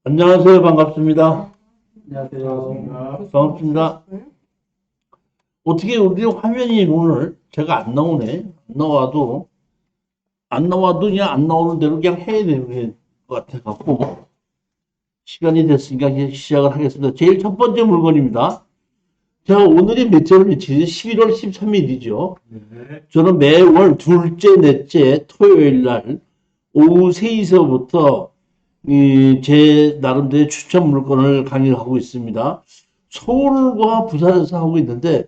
안녕하세요. 반갑습니다. 안녕하세요. 반갑습니다. 어떻게 우리 화면이 오늘 제가 안 나오네. 안 나와도 그냥 안 나오는 대로 그냥 해야 되는 것 같아 갖고 시간이 됐으니까 이제 시작을 하겠습니다. 제일 첫 번째 물건입니다. 자, 오늘이 며칠이지? 11월 13일이죠. 네. 저는 매월 둘째, 넷째 토요일 날 오후 3시서부터 제 나름대로 추천 물건을 강의를 하고 있습니다. 서울과 부산에서 하고 있는데,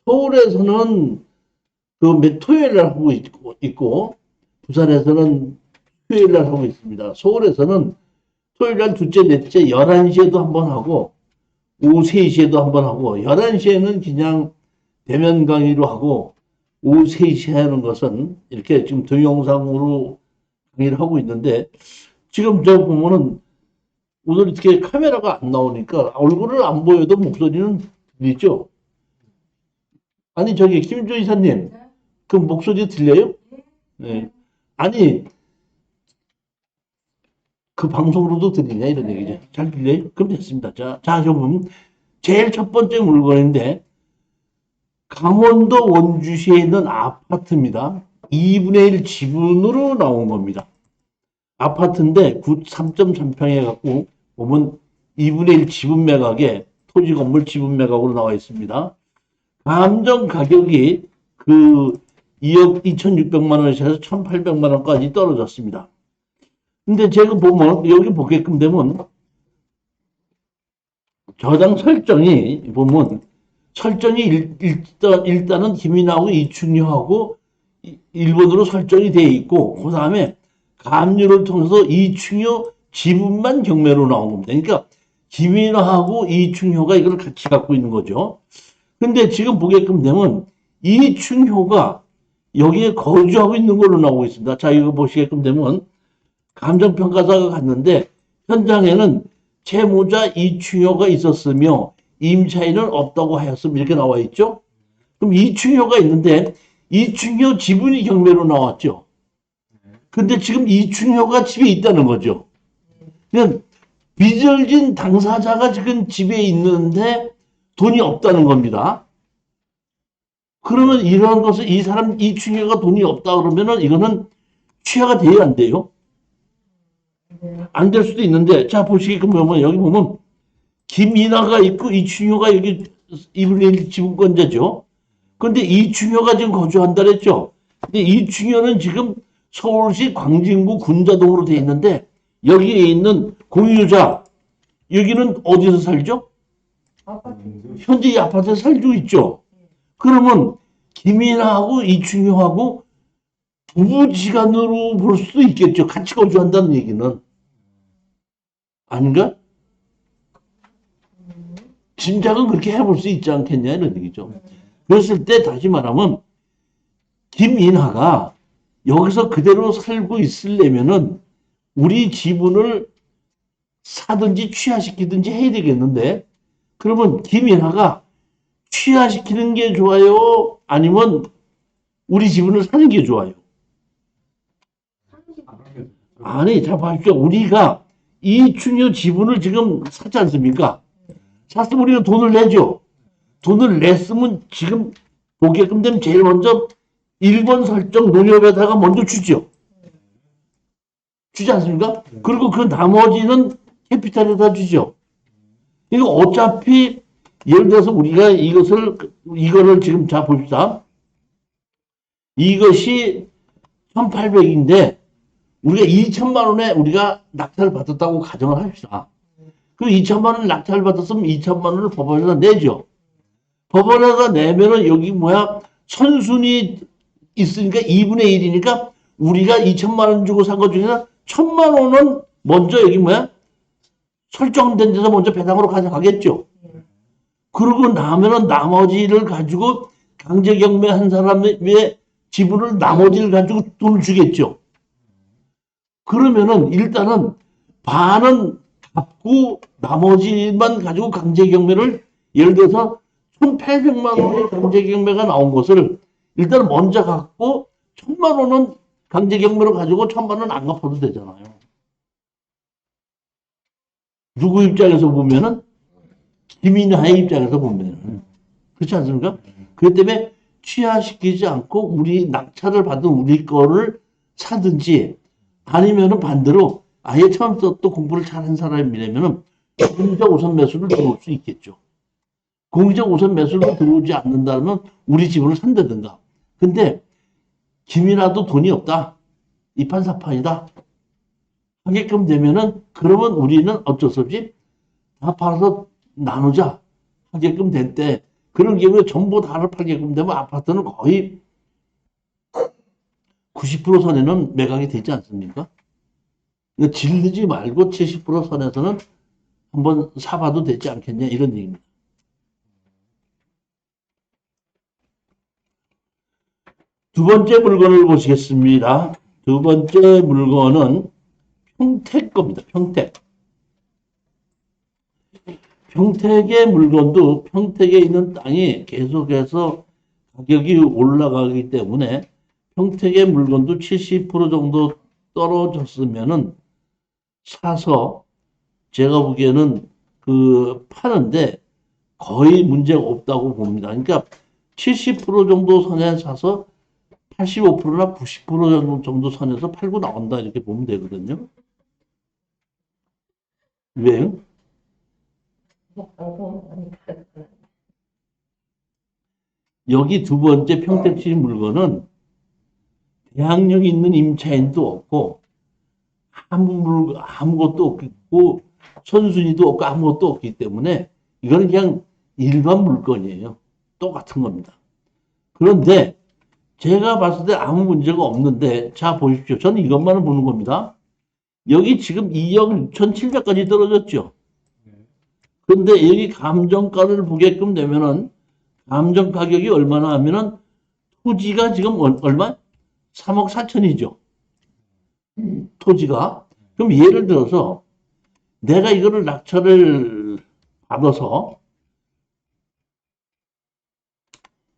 서울에서는 토요일 날 하고 있고, 부산에서는 토요일 날 하고 있습니다. 서울에서는 토요일 날 둘째, 넷째 11시에도 한번 하고, 오후 3시에도 한번 하고, 11시에는 그냥 대면 강의로 하고, 오후 3시에 하는 것은 이렇게 지금 동영상으로 강의를 하고 있는데, 지금 저 보면은 오늘 이렇게 카메라가 안 나오니까 얼굴을 안 보여도 목소리는 들리죠? 아니, 저기, 김조 이사님, 그 목소리 들려요? 네. 아니, 그 방송으로도 들리냐, 이런 얘기죠. 잘 들려요? 그럼 됐습니다. 자, 그럼 제일 첫 번째 물건인데, 강원도 원주시에 있는 아파트입니다. 2분의 1 지분으로 나온 겁니다. 아파트인데 3.3평에 갖고 보면 2분의 1 지분 매각에 토지 건물 지분 매각으로 나와 있습니다. 감정 가격이 그 2억 2,600만 원에서 1,800만 원까지 떨어졌습니다. 근데 제가 보면 여기 보게끔 되면 저장 설정이 보면 설정이 일단은 김인하고 이충효하고 1번으로 설정이 되어 있고 그 다음에 감류를 통해서 이충효 지분만 경매로 나온 겁니다. 그러니까 김인하고 이충효가 이걸 같이 갖고 있는 거죠. 근데 지금 보게끔 되면 이충효가 여기에 거주하고 있는 걸로 나오고 있습니다. 자, 이거 보시게끔 되면 감정평가사가 갔는데 현장에는 채무자 이충효가 있었으며 임차인은 없다고 하였음 이렇게 나와 있죠. 그럼 이충효가 있는데 이충효 지분이 경매로 나왔죠. 근데 지금 이충효가 집에 있다는 거죠. 그냥 빚을 진 당사자가 지금 집에 있는데 돈이 없다는 겁니다. 그러면 이러한 것을 이 사람 이충효가 돈이 없다 그러면은 이거는 취하가 돼야 안 돼요? 안 될 수도 있는데 자 보시게끔 보면 여기 보면 김이나가 있고 이충효가 여기 2분의 1 지분권자죠. 근데 이충효가 지금 거주한다 그랬죠. 근데 이충효는 지금 서울시 광진구 군자동으로 되어 있는데 여기에 있는 공유자 여기는 어디서 살죠? 현재 이 아파트에 살고 있죠. 그러면 김인하고 이충효하고 부부지간으로 볼 수도 있겠죠. 같이 거주한다는 얘기는 아닌가? 짐작은 그렇게 해볼 수 있지 않겠냐 이런 얘기죠. 그랬을 때 다시 말하면 김인하가 여기서 그대로 살고 있으려면은 우리 지분을 사든지 취하시키든지 해야 되겠는데 그러면 김인하가 취하시키는 게 좋아요? 아니면 우리 지분을 사는 게 좋아요? 아니, 자 봐십시오. 우리가 이충효 지분을 지금 샀지 않습니까? 샀으면 우리가 돈을 내죠. 돈을 냈으면 지금 보게끔 되면 제일 먼저 1번 설정 농협에다가 먼저 주죠. 주지 않습니까? 그리고 그 나머지는 캐피탈에다 주죠. 이거 어차피 예를 들어서 우리가 이거를 지금 자 봅시다. 이것이 1,800인데 우리가 2천만 원에 우리가 낙찰을 받았다고 가정을 합시다. 그 2천만 원 낙찰을 받았으면 2천만 원을 법원에다 내죠. 법원에다 내면은 여기 선순위 있으니까 2분의 1이니까 우리가 2천만 원 주고 산 것 중에서 1,000만 원은 먼저 여기 설정된 데서 먼저 배당으로 가져가겠죠. 그러고 나면은 나머지를 가지고 강제경매한 사람의 지분을 나머지를 가지고 돈을 주겠죠. 그러면은 일단은 반은 갚고 나머지만 가지고 강제경매를 예를 들어서 1,800만 원의 강제경매가 나온 것을 일단 먼저 갖고 1,000만 원은 강제경매로 가지고 1,000만 원 안 갚아도 되잖아요. 누구 입장에서 보면은 김인하의 입장에서 보면은 그렇지 않습니까? 그렇기 때문에 취하시키지 않고 우리 낙찰을 받은 우리 거를 사든지 아니면은 반대로 아예 처음부터 또 공부를 잘한 사람이라면은 공적 우선 매수를 들어올 수 있겠죠. 공적 우선 매수를 들어오지 않는다면 우리 집을 산다든가. 근데 김이라도 돈이 없다. 이판사판이다. 하게끔 되면은 그러면 우리는 어쩔 수 없이 다 팔아서 나누자 하게끔 될 때 그런 경우에 전부 다를 팔게끔 되면 아파트는 거의 90% 선에는 매각이 되지 않습니까? 그러니까 질르지 말고 70% 선에서는 한번 사봐도 되지 않겠냐 이런 얘기입니다. 두 번째 물건을 보시겠습니다. 두 번째 물건은 평택 겁니다. 평택. 평택의 물건도 평택에 있는 땅이 계속해서 가격이 올라가기 때문에 평택의 물건도 70% 정도 떨어졌으면은 사서 제가 보기에는 파는데 거의 문제가 없다고 봅니다. 그러니까 70% 정도 선에 사서 85%나 90% 정도 선에서 팔고 나온다 이렇게 보면 되거든요. 왜요? 여기 두 번째 평택시 물건은 대항력이 있는 임차인도 없고 아무것도 없고 선순위도 없고 아무것도 없기 때문에 이거는 그냥 일반 물건이에요. 똑같은 겁니다. 그런데 제가 봤을 때 아무 문제가 없는데 자 보십시오. 저는 이것만을 보는 겁니다. 여기 지금 2억 6,700까지 떨어졌죠. 그런데 여기 감정가를 보게끔 되면은 감정 가격이 얼마나 하면은 토지가 지금 얼마? 3억 4천이죠. 토지가. 그럼 예를 들어서 내가 이거를 낙찰을 받아서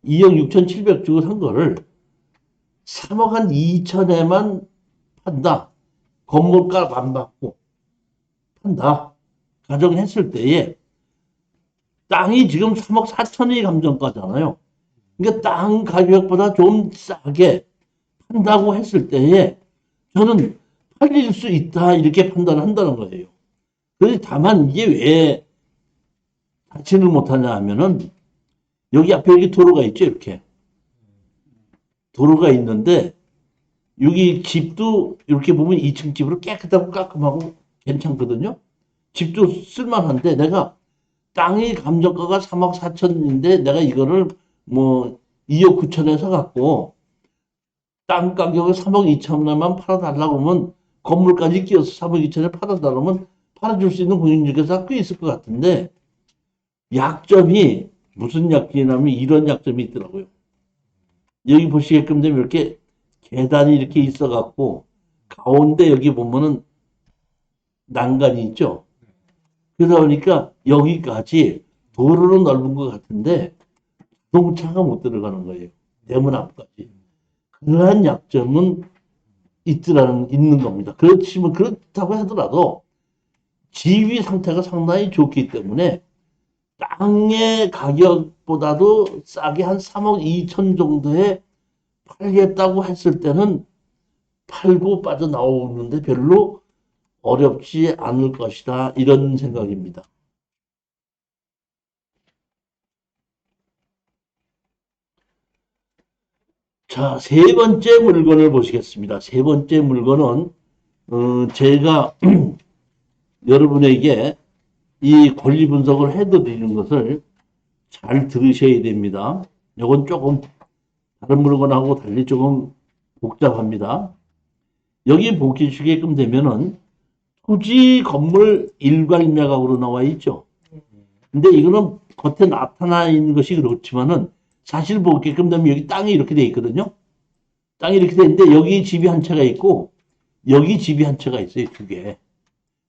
2억 6,700 주고 산 거를 3억 한 2천에만 판다. 건물값 안 받고 판다. 가정했을 때에 땅이 지금 3억 4천이 감정가잖아요. 그러니까 땅 가격보다 좀 싸게 판다고 했을 때에 저는 팔릴 수 있다 이렇게 판단을 한다는 거예요. 그래서 다만 이게 왜 자치를 못하냐 하면은 여기 앞에 여기 도로가 있죠 이렇게 도로가 있는데 여기 집도 이렇게 보면 2층 집으로 깨끗하고 깔끔하고 괜찮거든요. 집도 쓸만한데 내가 땅이 감정가가 3억 4천인데 내가 이거를 뭐 2억 9천에 사갖고 땅 가격을 3억 2천에만 팔아달라고 하면 건물까지 끼워서 3억 2천에 팔아달라면 팔아줄 수 있는 공인중개사가 꽤 있을 것 같은데 약점이 무슨 약점이냐면 이런 약점이 있더라고요. 여기 보시게끔 되면 이렇게 계단이 이렇게 있어갖고 가운데 여기 보면은 난간이 있죠. 그러다 보니까 여기까지 도로는 넓은 것 같은데 자동차가 못 들어가는 거예요. 대문 앞까지. 그러한 약점은 있는 겁니다. 그렇지만 그렇다고 하더라도 지위 상태가 상당히 좋기 때문에 땅의 가격보다도 싸게 한 3억 2천 정도에 팔겠다고 했을 때는 팔고 빠져나오는데 별로 어렵지 않을 것이다. 이런 생각입니다. 자, 세 번째 물건을 보시겠습니다. 세 번째 물건은 제가 여러분에게 이 권리 분석을 해드리는 것을 잘 들으셔야 됩니다. 이건 조금 다른 물건하고 달리 조금 복잡합니다. 여기 보시게끔 되면은 토지 건물 일괄 매각으로 나와 있죠. 근데 이거는 겉에 나타나 있는 것이 그렇지만은 사실 보게끔 되면 여기 땅이 이렇게 돼 있거든요. 땅이 이렇게 돼 있는데 여기 집이 한 채가 있고 여기 집이 한 채가 있어요. 두 개.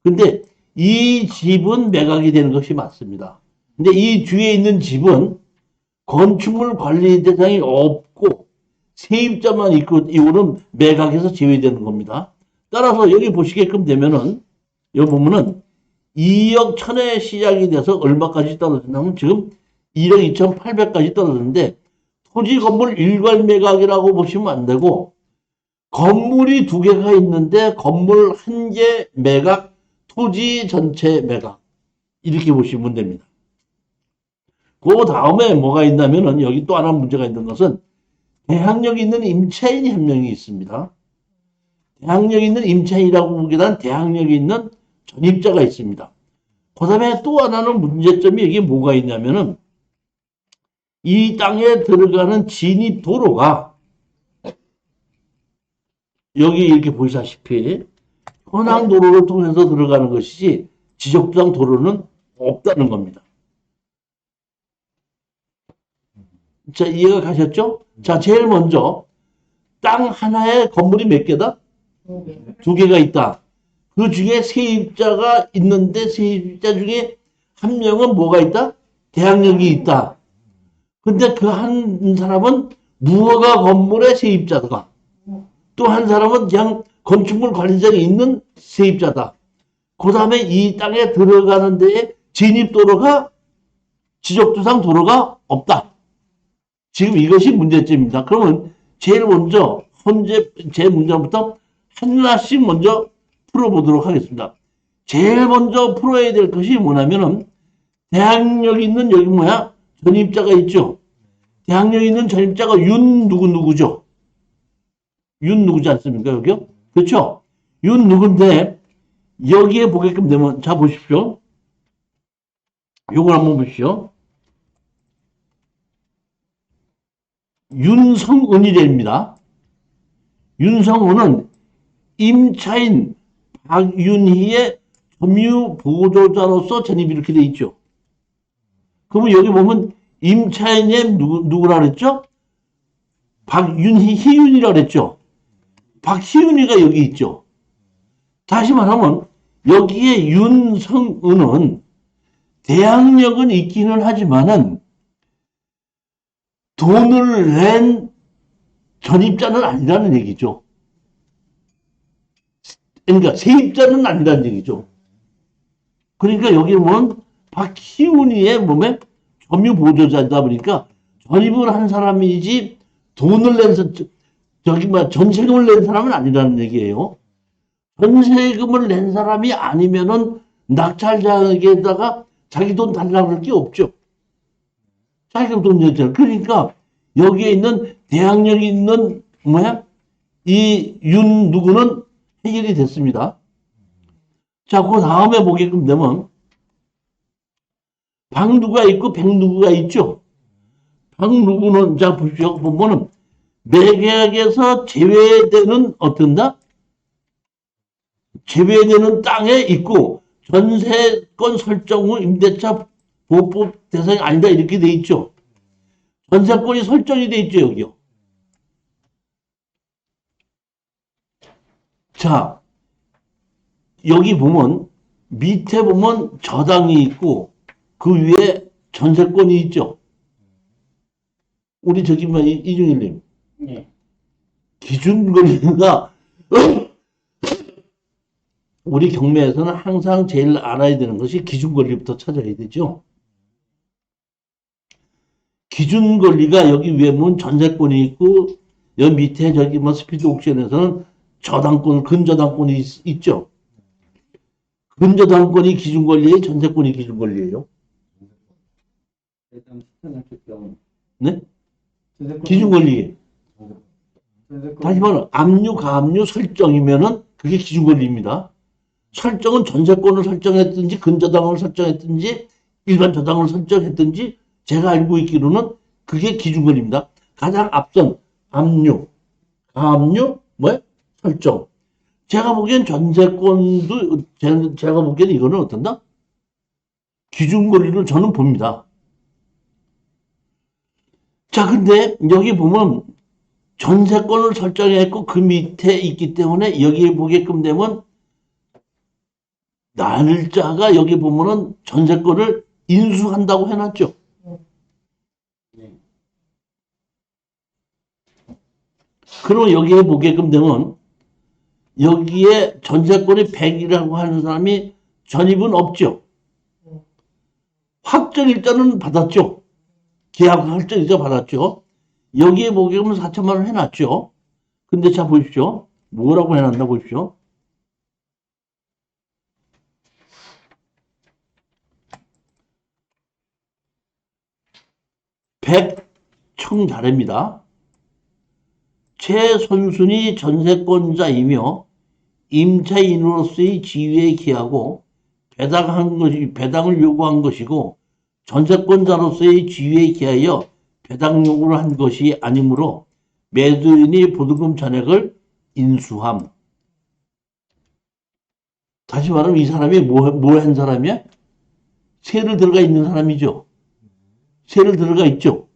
근데 이 집은 매각이 되는 것이 맞습니다. 근데 이 뒤에 있는 집은 건축물 관리 대상이 없고 세입자만 있고 이거는 매각해서 제외되는 겁니다. 따라서 여기 보시게끔 되면은 여기 보면은 2억 1천에 시작이 돼서 얼마까지 떨어졌냐면 지금 1억 2,800까지 떨어졌는데 토지 건물 일괄 매각이라고 보시면 안 되고 건물이 두 개가 있는데 건물 한 개 매각, 토지 전체 매각 이렇게 보시면 됩니다. 그 다음에 뭐가 있냐면은 여기 또 하나 문제가 있는 것은 대항력이 있는 임차인이 한 명이 있습니다. 대항력이 있는 임차인이라고 보기보다는 대항력이 있는 전입자가 있습니다. 그 다음에 또 하나는 문제점이 여기 뭐가 있냐면은 이 땅에 들어가는 진입 도로가 여기 이렇게 보시다시피 현황 도로를 통해서 들어가는 것이지 지적주상 도로는 없다는 겁니다. 자, 이해가 가셨죠? 자, 제일 먼저 땅 하나에 건물이 몇 개다? 두 개가 있다. 그 중에 세입자가 있는데 세입자 중에 한 명은 뭐가 있다? 대항력이 있다. 근데 그 한 사람은 무허가 건물의 세입자다. 또 한 사람은 그냥 건축물 관리장이 있는 세입자다. 그 다음에 이 땅에 들어가는 데에 진입도로가 지적주상 도로가 없다. 지금 이것이 문제점입니다. 그러면 제일 먼저 현재 제 문제부터 하나씩 먼저 풀어보도록 하겠습니다. 제일 먼저 풀어야 될 것이 뭐냐면은 대항력 있는 여기 뭐야? 전입자가 있죠. 대항력 있는 전입자가 윤 누구죠? 윤 누구지 않습니까? 여기요? 그렇죠? 윤 누군데 여기에 보게끔 되면 자 보십시오. 요걸 한번 보십시오. 윤성은이랍니다. 윤성은은 임차인 박윤희의 점유 보조자로서 전입이 이렇게 돼 있죠. 그러면 여기 보면 임차인의 누구라 그랬죠? 박윤희, 희윤이라 그랬죠. 박희윤이가 여기 있죠. 다시 말하면 여기에 윤성은은 대항력은 있기는 하지만은 돈을 낸 전입자는 아니라는 얘기죠. 그러니까 세입자는 아니라는 얘기죠. 그러니까 여기 보면 박희훈이의 몸에 점유 보조자다 보니까 전입을 한 사람이지 돈을 낸 저기 뭐 전세금을 낸 사람은 아니라는 얘기예요. 전세금을 낸 사람이 아니면은 낙찰자에게다가 자기 돈 달라고 할 게 없죠. 자기가 돈 냈잖아. 그러니까 여기에 있는 대항력이 있는 뭐야? 이 윤 누구는 해결이 됐습니다. 자, 그 다음에 보게끔 되면 박 누가 있고 백 누구가 있죠. 박 누구는 자 보십시오. 보면은 매각에서 제외되는 어떤다? 제외되는 땅에 있고 전세권 설정 후 임대차 보호법 대상이 아니다 이렇게 돼 있죠. 전세권이 설정이 돼 있죠 여기요. 자 여기 보면 밑에 보면 저당이 있고 그 위에 전세권이 있죠. 우리 저기 뭐 이중일님 네. 기준 권리가 우리 경매에서는 항상 제일 알아야 되는 것이 기준 권리부터 찾아야 되죠. 기준 권리가 여기 위에 보면 전세권이 있고 여기 밑에 저기 뭐 스피드 옥션에서는 저당권, 근저당권이 있죠. 근저당권이 기준 권리예요? 전세권이 기준 권리예요? 네? 기준 권리. 다시 말하면 압류, 가압류 설정이면은 그게 기준 권리입니다. 설정은 전세권을 설정했든지 근저당을 설정했든지 일반 저당을 설정했든지 제가 알고 있기로는 그게 기준 권리입니다. 가장 앞선 압류, 가압류, 뭐야? 설정. 제가 보기엔 전세권도 제가 보기엔 이거는 어떤다? 기준 권리를 저는 봅니다. 자, 근데 여기 보면 전세권을 설정했고 그 밑에 있기 때문에 여기에 보게끔 되면 날짜가 여기 보면은 전세권을 인수한다고 해놨죠. 그리고 여기에 보게끔 되면 여기에 전세권이 100이라고 하는 사람이 전입은 없죠. 확정일자는 받았죠. 계약 확정일자 받았죠. 여기에 보기에는 4천만 원 해놨죠. 근데 자 보십시오. 뭐라고 해놨나 보십시오. 백청자래입니다. 최선순위 전세권자이며 임차인으로서의 지위에 기하고 배당을 요구한 것이고 전세권자로서의 지위에 기하여 배당 요구를 한 것이 아니므로 매도인이 보증금 전액을 인수함. 다시 말하면 이 사람이 뭐 한 사람이야? 세를 들어가 있는 사람이죠. 세를 들어가 있죠.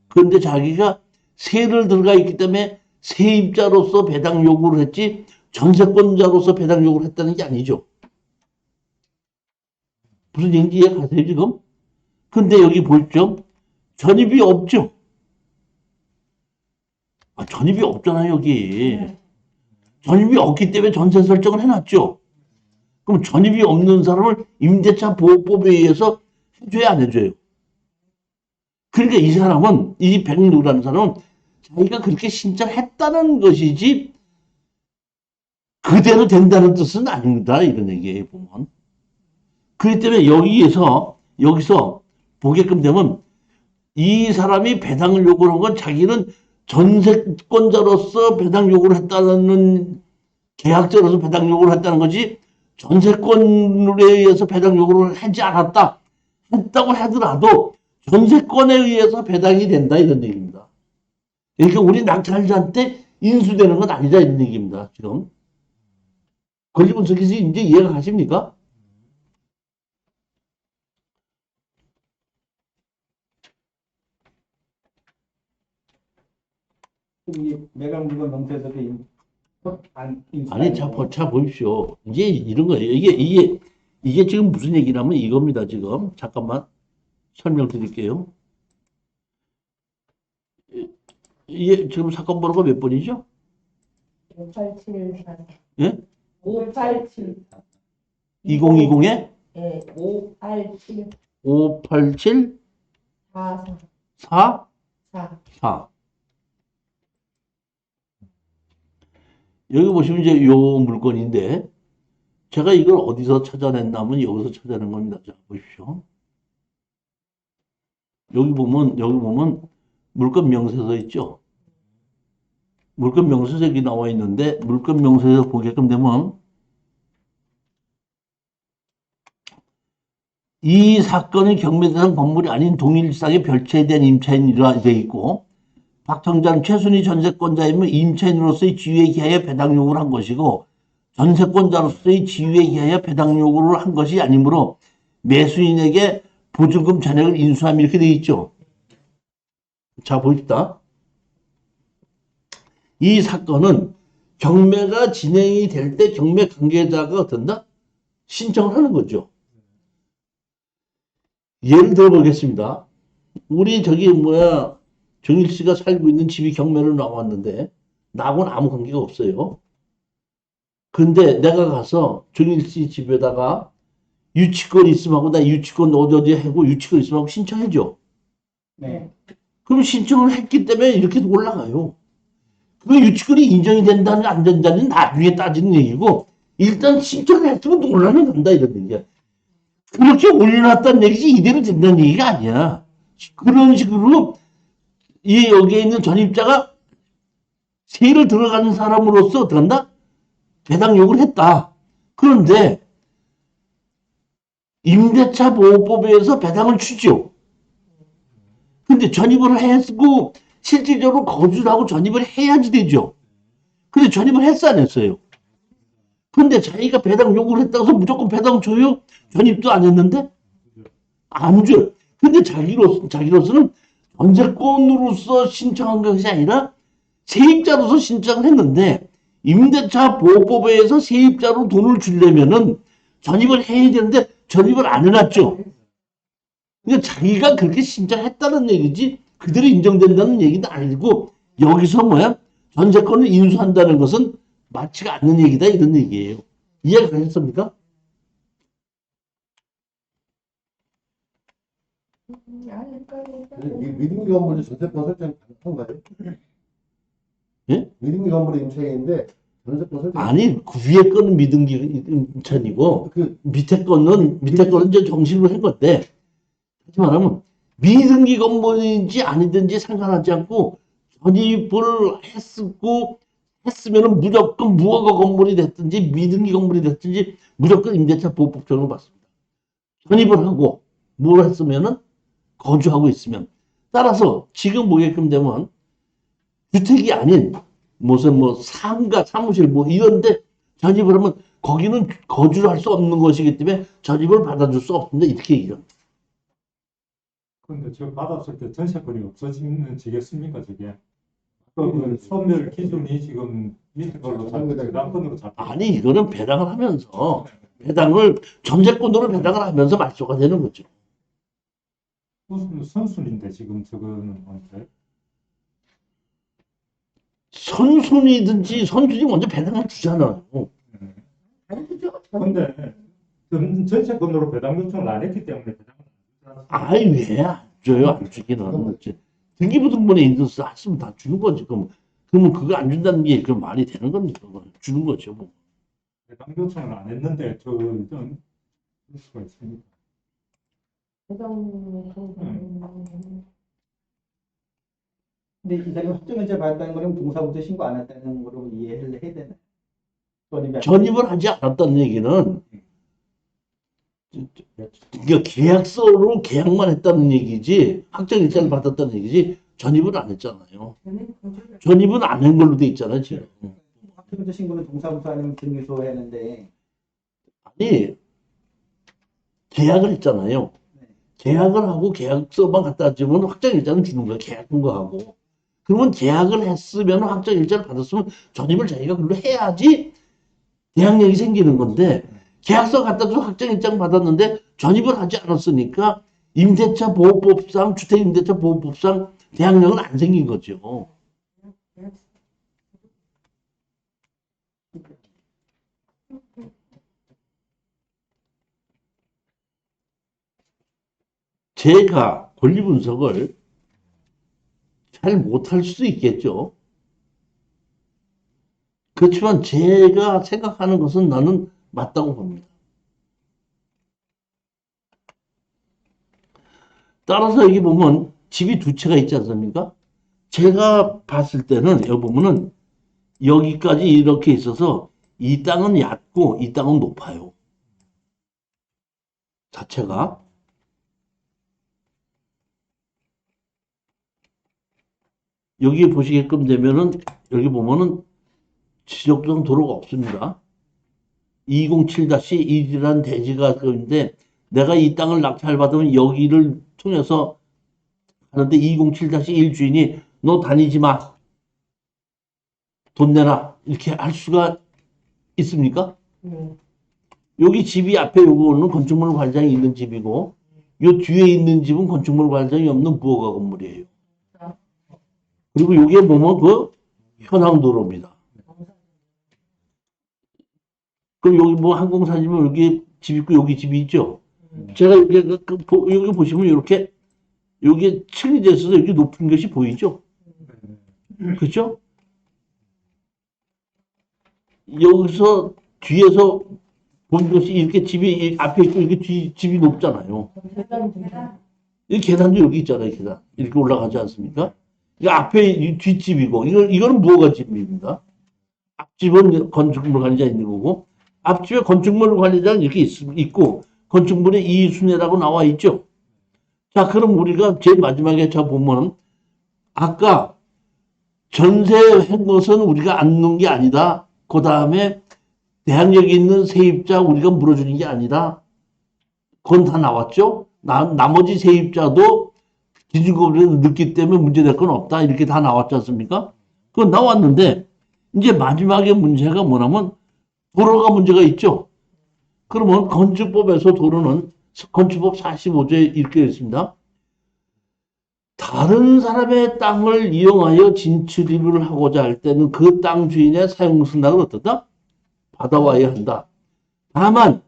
그런데 자기가 세를 들어가 있기 때문에 세입자로서 배당 요구를 했지 전세권자로서 배당 요구를 했다는 게 아니죠. 무슨 얘기인지 이해가세요 지금? 근데 여기 보십시오. 전입이 없죠. 전입이 없잖아요 여기. 전입이 없기 때문에 전세 설정을 해놨죠. 그럼 전입이 없는 사람을 임대차 보호법에 의해서 해줘야 안 해줘요. 그러니까 이 사람은 이 백누라는 사람은 자기가 그렇게 신청했다는 것이지 그대로 된다는 뜻은 아닙니다. 이런 얘기예요 보면. 그렇기 때문에 여기서 보게끔 되면 이 사람이 배당을 요구한 건 자기는 전세권자로서 배당 요구를 했다는 계약자로서 배당 요구를 했다는 거지 전세권에 의해서 배당 요구를 하지 않았다. 했다고 하더라도 전세권에 의해서 배당이 된다 이런 얘기입니다. 그러니까 우리 낙찰자한테 인수되는 건 아니다 이런 얘기입니다. 지금 권리분석에서 이제 이해가 가십니까? 매각 물건 명세서도 아니, 자 보십시오. 이제 이런 거예요. 이게 지금 무슨 얘기냐면 이겁니다, 지금. 잠깐만 설명드릴게요. 이게 지금 사건 번호가 몇 번이죠? 5874. 예? 587. 2020에? 예, 587. 587 44. 4 4. 4. 여기 보시면 이제 요 물건인데, 제가 이걸 어디서 찾아냈냐면 여기서 찾아낸 겁니다. 자, 보십시오. 여기 보면 물건 명세서 있죠? 물건 명세서 여기 나와 있는데, 물건 명세서 보게끔 되면, 이 사건의 경매 대상 건물이 아닌 동일상에 별채된 임차인이라 되어 있고, 박청자는 최순위 전세권자이며 임차인으로서의 지위에 기하여 배당 요구를 한 것이고 전세권자로서의 지위에 기하여 배당 요구를 한 것이 아니므로 매수인에게 보증금 전액을 인수함 이렇게 되어 있죠. 자 보십시다. 이 사건은 경매가 진행이 될 때 경매 관계자가 어떤다? 신청을 하는 거죠. 예를 들어 보겠습니다. 우리 정일 씨가 살고 있는 집이 경매로 나왔는데 나하고는 아무 관계가 없어요. 근데 내가 가서 정일 씨 집에다가 유치권 있으면 하고 나 유치권 어디 하고 유치권 있으면 하고 신청해줘. 네. 그럼 신청을 했기 때문에 이렇게 올라가요. 그 유치권이 인정이 된다는 안 된다는 나중에 따지는 얘기고 일단 신청을 했으면 논란이 난다 이런 얘기야. 그렇게 올려놨다는 얘기지 이대로 된다는 얘기가 아니야. 그런 식으로 여기에 있는 전입자가 세를 들어가는 사람으로서 어떡한다? 배당 요구를 했다. 그런데 임대차 보호법에 의해서 배당을 주죠. 근데 전입을 했고 실질적으로 거주를 하고 전입을 해야지 되죠. 근데 전입을 했어 안 했어요? 근데 자기가 배당 요구를 했다고 해서 무조건 배당 줘요? 전입도 안 했는데? 안 줘요. 근데 자기로서는 전세권으로서 신청한 것이 아니라 세입자로서 신청을 했는데 임대차 보호법에 의해서 세입자로 돈을 주려면은 전입을 해야 되는데 전입을 안 해놨죠. 그러니까 자기가 그렇게 신청했다는 얘기지 그대로 인정된다는 얘기도 아니고 여기서 전세권을 인수한다는 것은 맞지가 않는 얘기다 이런 얘기예요. 이해가 가셨습니까? 미등기 건물이 전세권 설정 가능한가요? 예? 미등기 건물이 임차인인데 전세권 설정 아니, 그 위에 거는 미등기 인천이고, 밑에 거는 이제 정식으로 한 건데, 하지 말하면, 미등기 건물인지 아니든지 상관하지 않고, 전입을 했으면은 무조건 무허가 건물이 됐든지, 미등기 건물이 됐든지, 무조건 임대차 보호법 적용을 받습니다. 전입을 하고, 뭘 했으면은, 거주하고 있으면. 따라서, 지금 보게끔 되면, 주택이 아닌, 무슨 상가, 사무실 이런데 전입을 하면 거기는 거주를 할 수 없는 것이기 때문에 전입을 받아줄 수 없습니다. 이렇게 얘기합니다. 근데 저 받았을 때 전세권이 없어지겠습니까, 저게? 그 소멸 기준이 지금 밑에 걸로 배당권으로 잡혀. 아니, 이거는 배당을 하면서, 전세권으로 배당을 하면서 말소가 되는 거죠. 무슨 선순인데 지금 저거는 언제? 선순이 먼저 배당을 주잖아요. 근데 전세권으로 배당 요청을 안 했기 때문에 배당을 안 주잖아요. 아이, 왜 안 줘요? 안 주기는. 거지. 등기부등본에 인증서 했으면 다 주는 거지. 그러면 그거 안 준다는 게 그 말이 되는 겁니까? 주는 거죠. 뭐. 배당 요청을 안 했는데 그럴 수가 있습니까? 근데 이 사람이 확정일자 받았다는 거는 동사부터 신고 안 했다는 거로 이해를 해야 되나? 전입을 하지 않았다는 얘기는 그러니까 계약서로 계약만 했다는 얘기지 확정일자를 받았다는 얘기지 전입을 안 했잖아요. 전입은 안 한 걸로 돼 있잖아요, 지금. 확정일자 신고는 동사부터 아니면 등기소 했는데 아니, 계약을 했잖아요. 계약을 하고 계약서만 갖다 주면 확정일자는 주는 거야. 계약한 거 하고. 그러면 계약을 했으면 확정일자를 받았으면 전입을 자기가 그걸로 해야지 계약력이 생기는 건데 계약서 갖다 줘 확정일자 받았는데 전입을 하지 않았으니까 임대차 보호법상 주택임대차 보호법상 계약력은 안 생긴 거죠. 제가 권리 분석을 잘 못할 수도 있겠죠. 그렇지만 제가 생각하는 것은 나는 맞다고 봅니다. 따라서 여기 보면 집이 두 채가 있지 않습니까? 제가 봤을 때는 여기 보면은 여기까지 이렇게 있어서 이 땅은 얕고 이 땅은 높아요. 자체가. 여기 보시게끔 되면은 여기 보면은 지적도상 도로가 없습니다. 207-1이라는 대지가 있는데 내가 이 땅을 낙찰받으면 여기를 통해서 하는데 207-1 주인이 너 다니지 마. 돈 내놔. 이렇게 할 수가 있습니까? 여기 집이 앞에 요거는 건축물 관장이 있는 집이고 요 뒤에 있는 집은 건축물 관장이 없는 무허가 건물이에요. 그리고 요게 보면 그 현황도로입니다. 그럼 여기 뭐 항공사지면 여기 집 있고 여기 집이 있죠. 제가 여기 여기 보시면 이렇게 여기 층이 됐어서 여기 높은 것이 보이죠. 그렇죠? 여기서 뒤에서 본 것이 이렇게 집이 앞에 있고 이렇게 집이 높잖아요. 이 계단도 여기 있잖아요. 계단 이렇게 올라가지 않습니까? 이 앞에 뒷집이고 이거는 무허가 집입니다. 앞집은 건축물 관리자 있는 거고 앞집에 건축물 관리자는 이렇게 있고 건축물에 이순애라고 나와 있죠. 자, 그럼 우리가 제일 마지막에 자 보면 아까 전세한 것은 우리가 안 넣은 게 아니다. 그 다음에 대항력이 있는 세입자 우리가 물어주는 게 아니라 그건 다 나왔죠. 나머지 세입자도 기준금리를 넣기 때문에 문제될 건 없다. 이렇게 다 나왔지 않습니까? 그건 나왔는데 이제 마지막에 문제가 뭐냐면 도로가 문제가 있죠. 그러면 건축법에서 도로는 건축법 45조에 이렇게 되어 있습니다. 다른 사람의 땅을 이용하여 진출입을 하고자 할 때는 그 땅 주인의 사용 승낙을 어떻다? 받아와야 한다. 다만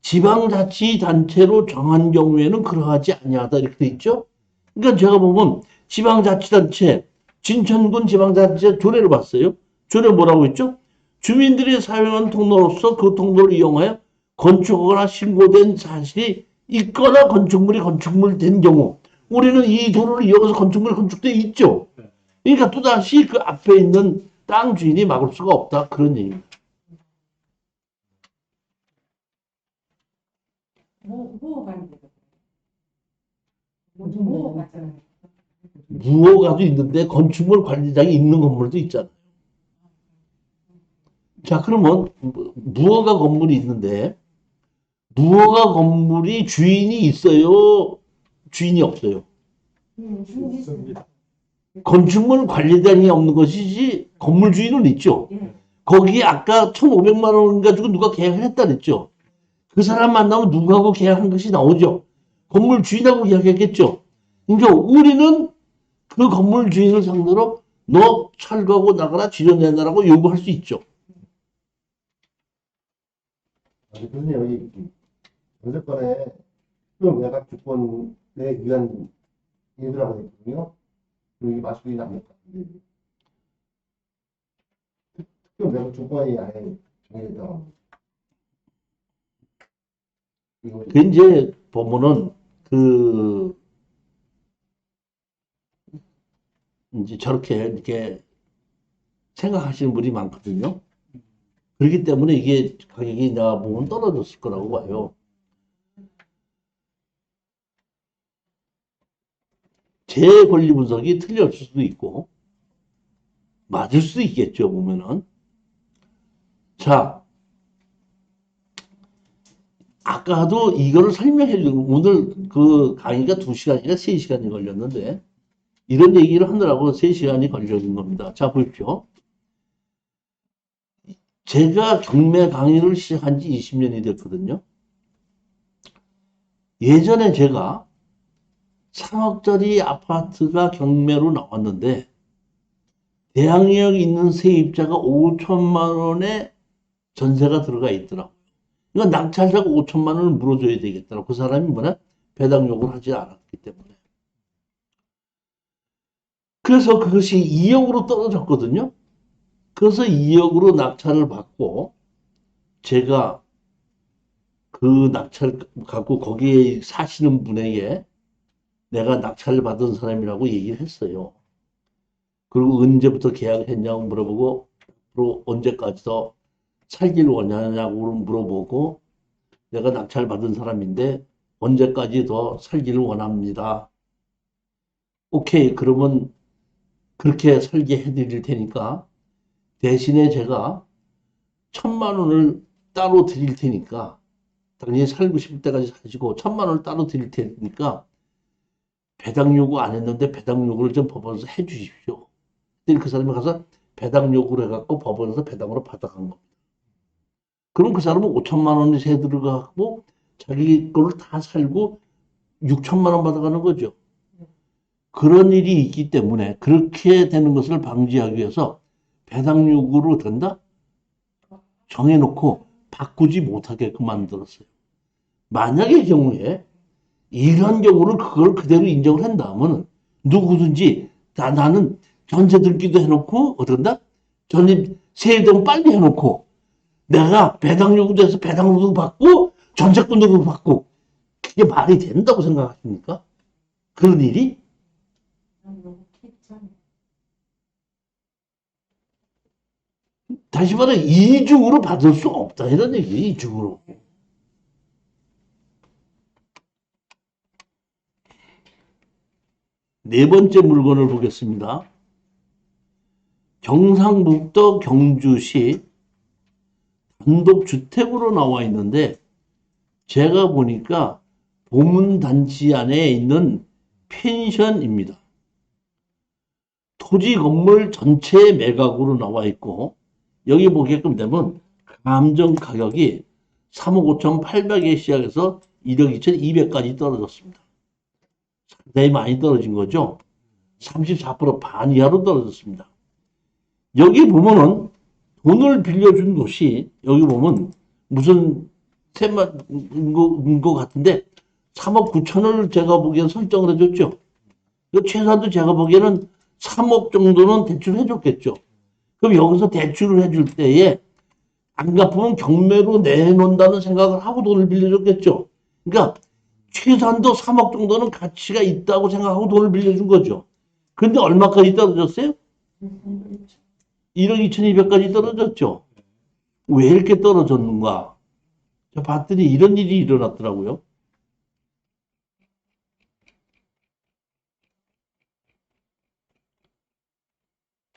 지방자치단체로 정한 경우에는 그러하지 아니하다 이렇게 돼 있죠. 그러니까 제가 보면 지방자치단체, 진천군 지방자치단체 조례를 봤어요. 조례 뭐라고 했죠? 주민들이 사용한 통로로서 그 통로를 이용하여 건축하거나 신고된 사실이 있거나 건축물이 건축물 된 경우 우리는 이 도로를 이용해서 건축물이 건축돼 있죠. 그러니까 또다시 그 앞에 있는 땅 주인이 막을 수가 없다 그런 얘기입니다. 맞잖아요. 무허가도 있는데 건축물 관리장이 있는 건물도 있잖아요. 자, 그러면 무허가 건물이 있는데 무허가 건물이 주인이 있어요? 주인이 없어요? 있습니다. 건축물 관리단이 없는 것이지 건물 주인은 있죠. 거기에 아까 1,500만 원 가지고 누가 계약을 했다 그랬죠. 그 사람 만나면 누구하고 계약한 것이 나오죠. 건물 주인하고 계약했겠죠. 그러니까 우리는 그 건물 주인을 상대로 너 철거하고 나가라 지정내놔라고 요구할 수 있죠. 아니, 교수님, 여기 전세권에 특별 매각 주권에 의한 인수라고 했거든요. 여기 마술이 납니까? 특별 매각 주권이 아예 정해져. 이거 그 이제 보면은 이제 저렇게 이렇게 생각하시는 분이 많거든요. 그렇기 때문에 이게 가격이 내가 보면 떨어졌을 거라고 봐요. 제 권리 분석이 틀렸을 수도 있고 맞을 수도 있겠죠, 보면은. 자, 아까도 이거를 설명해 주고 오늘 그 강의가 2시간이나 3시간이 걸렸는데 이런 얘기를 하느라고 3시간이 걸려진 겁니다. 자, 보십시오. 제가 경매 강의를 시작한 지 20년이 됐거든요. 예전에 제가 3억짜리 아파트가 경매로 나왔는데 대항력이 있는 세입자가 5천만 원의 전세가 들어가 있더라고요. 그러니까 낙찰자가 5천만 원을 물어줘야 되겠더라고. 그 사람이 뭐냐? 배당 요구를 하지 않았기 때문에. 그래서 그것이 2억으로 떨어졌거든요. 그래서 2억으로 낙찰을 받고 제가 그 낙찰을 갖고 거기에 사시는 분에게 내가 낙찰을 받은 사람이라고 얘기를 했어요. 그리고 언제부터 계약을 했냐고 물어보고 앞으로 언제까지 더 살기를 원하냐고 물어보고 내가 낙찰 받은 사람인데 언제까지 더 살기를 원합니다. 오케이, 그러면 그렇게 살게 해드릴 테니까 대신에 제가 1,000만 원을 따로 드릴 테니까 당연히 살고 싶을 때까지 사시고 1,000만 원을 따로 드릴 테니까 배당 요구 안 했는데 배당 요구를 좀 법원에서 해 주십시오. 그 사람이 가서 배당 요구를 해갖고 법원에서 배당으로 받아간 겁니다. 그럼 그 사람은 5천만 원이 세 들어가고 자기 거를 다 살고 6천만 원 받아가는 거죠. 그런 일이 있기 때문에 그렇게 되는 것을 방지하기 위해서 배당 요구로 된다? 정해놓고 바꾸지 못하게끔 만들었어요. 만약의 경우에 이런 경우를 그걸 그대로 인정을 한다면 누구든지 나는 전세 들기도 해놓고 어떤다? 전세 세입금 빨리 해놓고 내가 배당 요구도 해서 배당으로도 받고 전세권으로도 받고 그게 말이 된다고 생각하십니까? 그런 일이? 다시 말해 이중으로 받을 수 없다 이런 얘기예요. 이중으로. 네 번째 물건을 보겠습니다. 경상북도 경주시 단독주택으로 나와 있는데 제가 보니까 보문단지 안에 있는 펜션입니다. 토지 건물 전체 매각으로 나와 있고 여기 보게끔 되면 감정 가격이 3억 5,800에 시작해서 1억 2,200까지 떨어졌습니다. 상당히 많이 떨어진 거죠. 34% 반 이하로 떨어졌습니다. 여기 보면은 돈을 빌려준 곳이 여기 보면 무슨 셈인 것 같은데 3억 9천을 제가 보기엔 설정을 해줬죠. 최소한도 제가 보기에는 3억 정도는 대출을 해줬겠죠. 그럼 여기서 대출을 해줄 때에 안 갚으면 경매로 내놓는다는 생각을 하고 돈을 빌려줬겠죠. 그러니까 최소한도 3억 정도는 가치가 있다고 생각하고 돈을 빌려준 거죠. 근데 얼마까지 떨어졌어요? 1억 2,200까지 떨어졌죠. 왜 이렇게 떨어졌는가? 저 봤더니 이런 일이 일어났더라고요.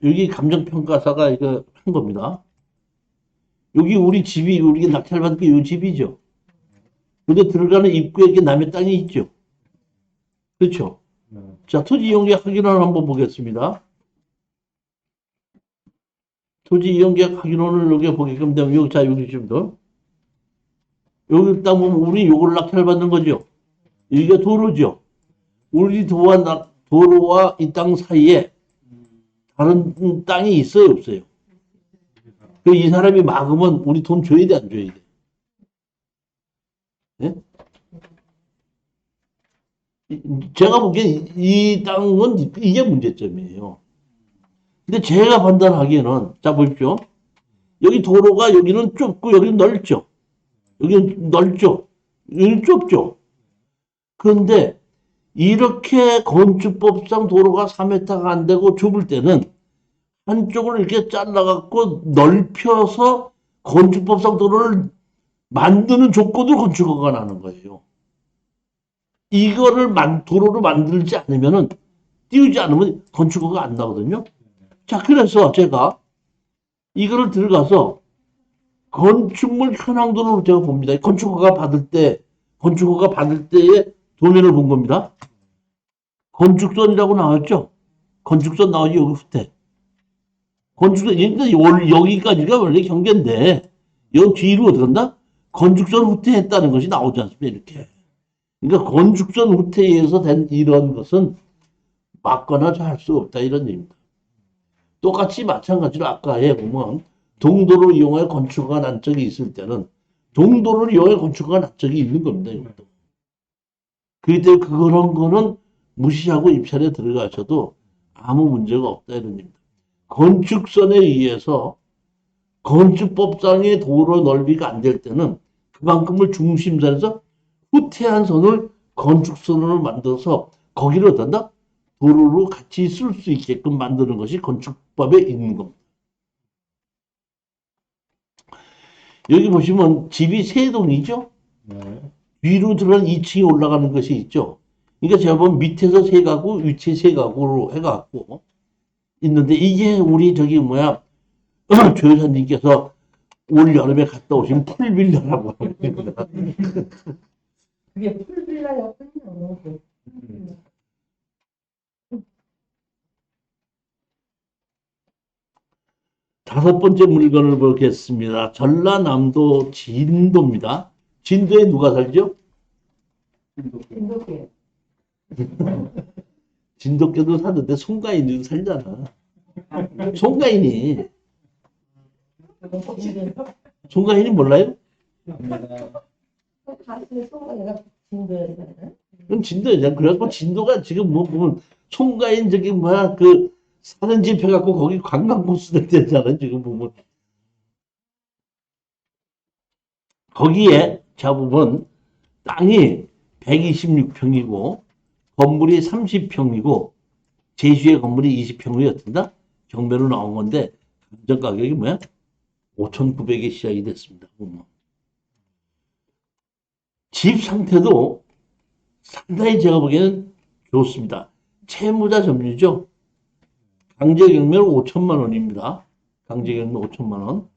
여기 감정평가사가 이거 한 겁니다. 여기 우리 집이, 우리가 낙찰받은 게 이 집이죠. 근데 들어가는 입구에 이렇게 남의 땅이 있죠. 그렇죠. 자, 토지 이용계약 확인원을 한번 보겠습니다. 토지 이용계약 확인원을 여기 보게끔 되면, 여기, 자, 여기 지금도. 여기 딱 보면 우리 요걸 낙찰받는 거죠. 여기가 도로죠. 우리 도로와 이 땅 사이에 다른 땅이 있어요, 없어요? 이 사람이 막으면 우리 돈 줘야 돼, 안 줘야 돼? 네? 제가 보기엔 이 땅은 이게 문제점이에요. 근데 제가 판단하기에는, 자, 보십시오. 여기 도로가 여기는 좁고 여기는 넓죠. 여기는 넓죠. 여기는 좁죠. 그런데 이렇게 건축법상 도로가 4m가 안 되고 좁을 때는 한쪽을 이렇게 잘라갖고 넓혀서 건축법상 도로를 만드는 조건으로 건축허가가 나는 거예요. 이거를 도로를 만들지 않으면은, 띄우지 않으면 건축허가 안 나거든요. 자, 그래서 제가 이거를 들어가서 건축물 현황도를 제가 봅니다. 건축허가 받을 때의 도면을 본 겁니다. 건축선이라고 나왔죠? 건축선 나오지, 여기 후퇴. 건축선, 여기까지가 원래 경계인데, 여기 뒤로 어떻게 한다? 건축선 후퇴했다는 것이 나오지 않습니까? 이렇게. 그러니까 건축선 후퇴에 의해서 된 이런 것은 막거나 할 수 없다, 이런 얘기입니다. 똑같이 마찬가지로 아까에 보면, 동도를 이용해 건축허가 난 적이 있을 때는, 동도를 이용해 건축허가 난 적이 있는 겁니다, 이것도. 그렇기 때문에 그런 거는 무시하고 입찰에 들어가셔도 아무 문제가 없다, 이런 얘기입니다. 건축선에 의해서 건축법상의 도로 넓이가 안 될 때는 그만큼을 중심선에서 후퇴한 선을 건축선으로 만들어서 거기를 어떤다? 도로로 같이 쓸 수 있게끔 만드는 것이 건축법에 있는 겁니다. 여기 보시면 집이 세 동이죠? 네. 위로 들어간 2층이 올라가는 것이 있죠? 그러니까 제가 보면 밑에서 세 가구, 위에 세 가구로 해갖고 있는데, 이게 우리 조 여사님께서 올 여름에 갔다 오신 풀빌라라고 합니다. 그게 풀빌라였군요. 다섯 번째 물건을 보겠습니다. 전라남도 진도입니다. 진도에 누가 살죠? 인도계. 진돗개도 사는데 송가인도 살잖아. 송가인이 몰라요? 사실 송가인가 진도였잖아요. 그럼 진도잖아. 그래갖고 진도가 지금 뭐 보면 송가인 사는 집 해갖고 거기 관광코스들 되잖아. 지금 보면 거기에 잡으면 땅이 126평이고 건물이 30평이고 제주의 건물이 20평이었습니다. 경매로 나온 건데 감정 가격이 5,900에 시작이 됐습니다. 집 상태도 상당히 제가 보기에는 좋습니다. 채무자 점유죠. 강제경매는 5천만 원입니다. 강제경매 5천만 원.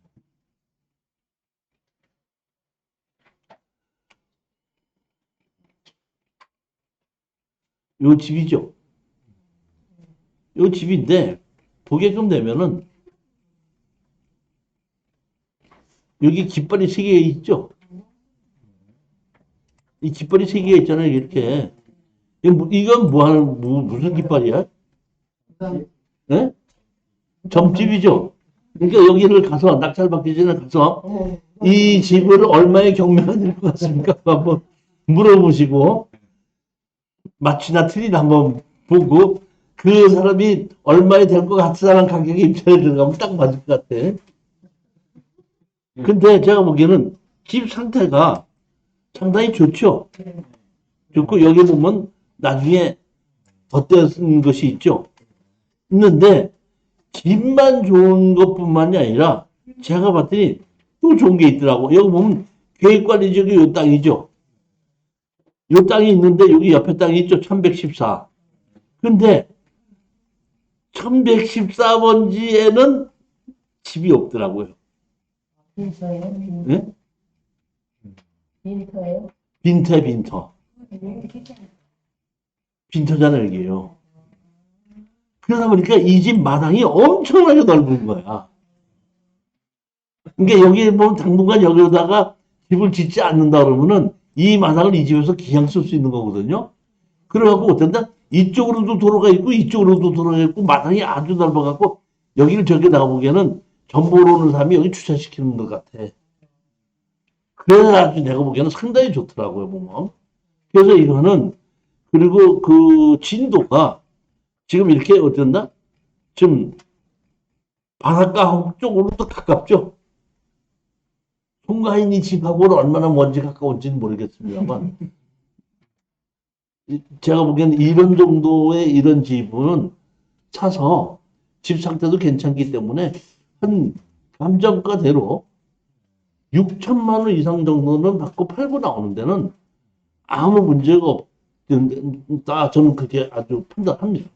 요 집이죠. 요 집인데 보게끔 되면은 여기 깃발이 3개 있죠. 이 깃발이 3개 있잖아요. 이렇게. 이건 무슨 깃발이야? 네? 점집이죠. 그러니까 여기를 가서 낙찰받기 전에 가서 이 집을 얼마의 경매가 될 것 같습니까? 한번 물어보시고, 맞추나 틀리나 한번 보고, 그 사람이 얼마에 될 것 같다는 가격에 입찰에 들어가면 딱 맞을 것 같아. 근데 제가 보기에는 집 상태가 상당히 좋죠. 좋고, 여기 보면 나중에 덧대는 것이 있죠. 있는데, 집만 좋은 것뿐만이 아니라, 제가 봤더니 또 좋은 게 있더라고. 여기 보면 계획관리 지역이 요 땅이죠. 요 땅이 있는데, 여기 옆에 땅이 있죠. 1114. 근데, 1114번지에는 집이 없더라고요. 빈터예요? 예? 빈터예요? 빈터. 빈터잖아요, 이게요. 그러다 보니까 이 집 마당이 엄청나게 넓은 거야. 그러니까 여기 보면 당분간 여기다가 집을 짓지 않는다 그러면은 이 마당을 이 집에서 그냥 쓸 수 있는 거거든요. 그래갖고 어쩐다? 이쪽으로도 도로가 있고 이쪽으로도 도로가 있고 마당이 아주 넓어갖고 여기를 저기 나가보기에는 전보로 오는 사람이 여기 주차시키는 것 같아. 그래서 아주 내가 보기에는 상당히 좋더라고요, 보면. 그래서 이거는 그리고 그 진도가 지금 이렇게 어쩐다? 좀 바닷가 쪽으로 또 가깝죠. 송가인이 집하고는 얼마나 먼지 가까운지는 모르겠습니다만 제가 보기에는 이런 정도의 이런 집은 사서 집 상태도 괜찮기 때문에 한 감정가대로 6천만 원 이상 정도는 받고 팔고 나오는 데는 아무 문제가 없다. 저는 그렇게 아주 판단합니다.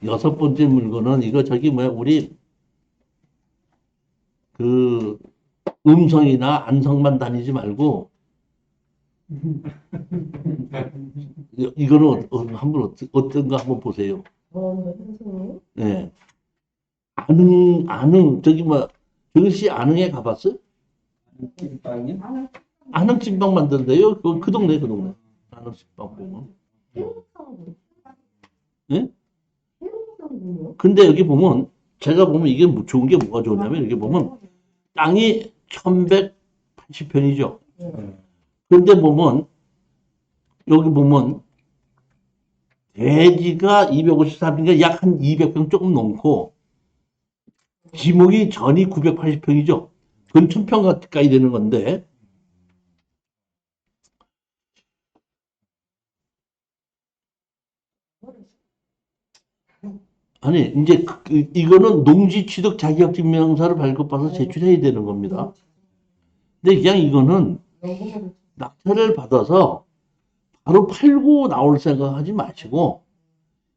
여섯 번째 물건은 이거 저기 뭐야 우리 그 음성이나 안성만 다니지 말고 이거는 한번 어떤가 한번 보세요. 선생님? 예. 안흥 저기 뭐 저기 안흥에 가봤어요? 찐빵이요? 안흥 찐빵 만드는데요. 그 동네 그 동네. 안흥 찐빵 보면. 예? 근데 여기 보면 제가 보면 이게 좋은 게 뭐가 좋냐면 여기 보면 땅이 1180평이죠. 근데 보면 여기 보면 대지가 253평이니까 약 한 200평 조금 넘고 지목이 전이 980평이죠. 근 1000평 가까이 되는 건데 아니 이제 이거는 농지 취득 자격 증명서를 발급받아서 제출해야 되는 겁니다. 근데 그냥 이거는 낙찰을 받아서 바로 팔고 나올 생각하지 마시고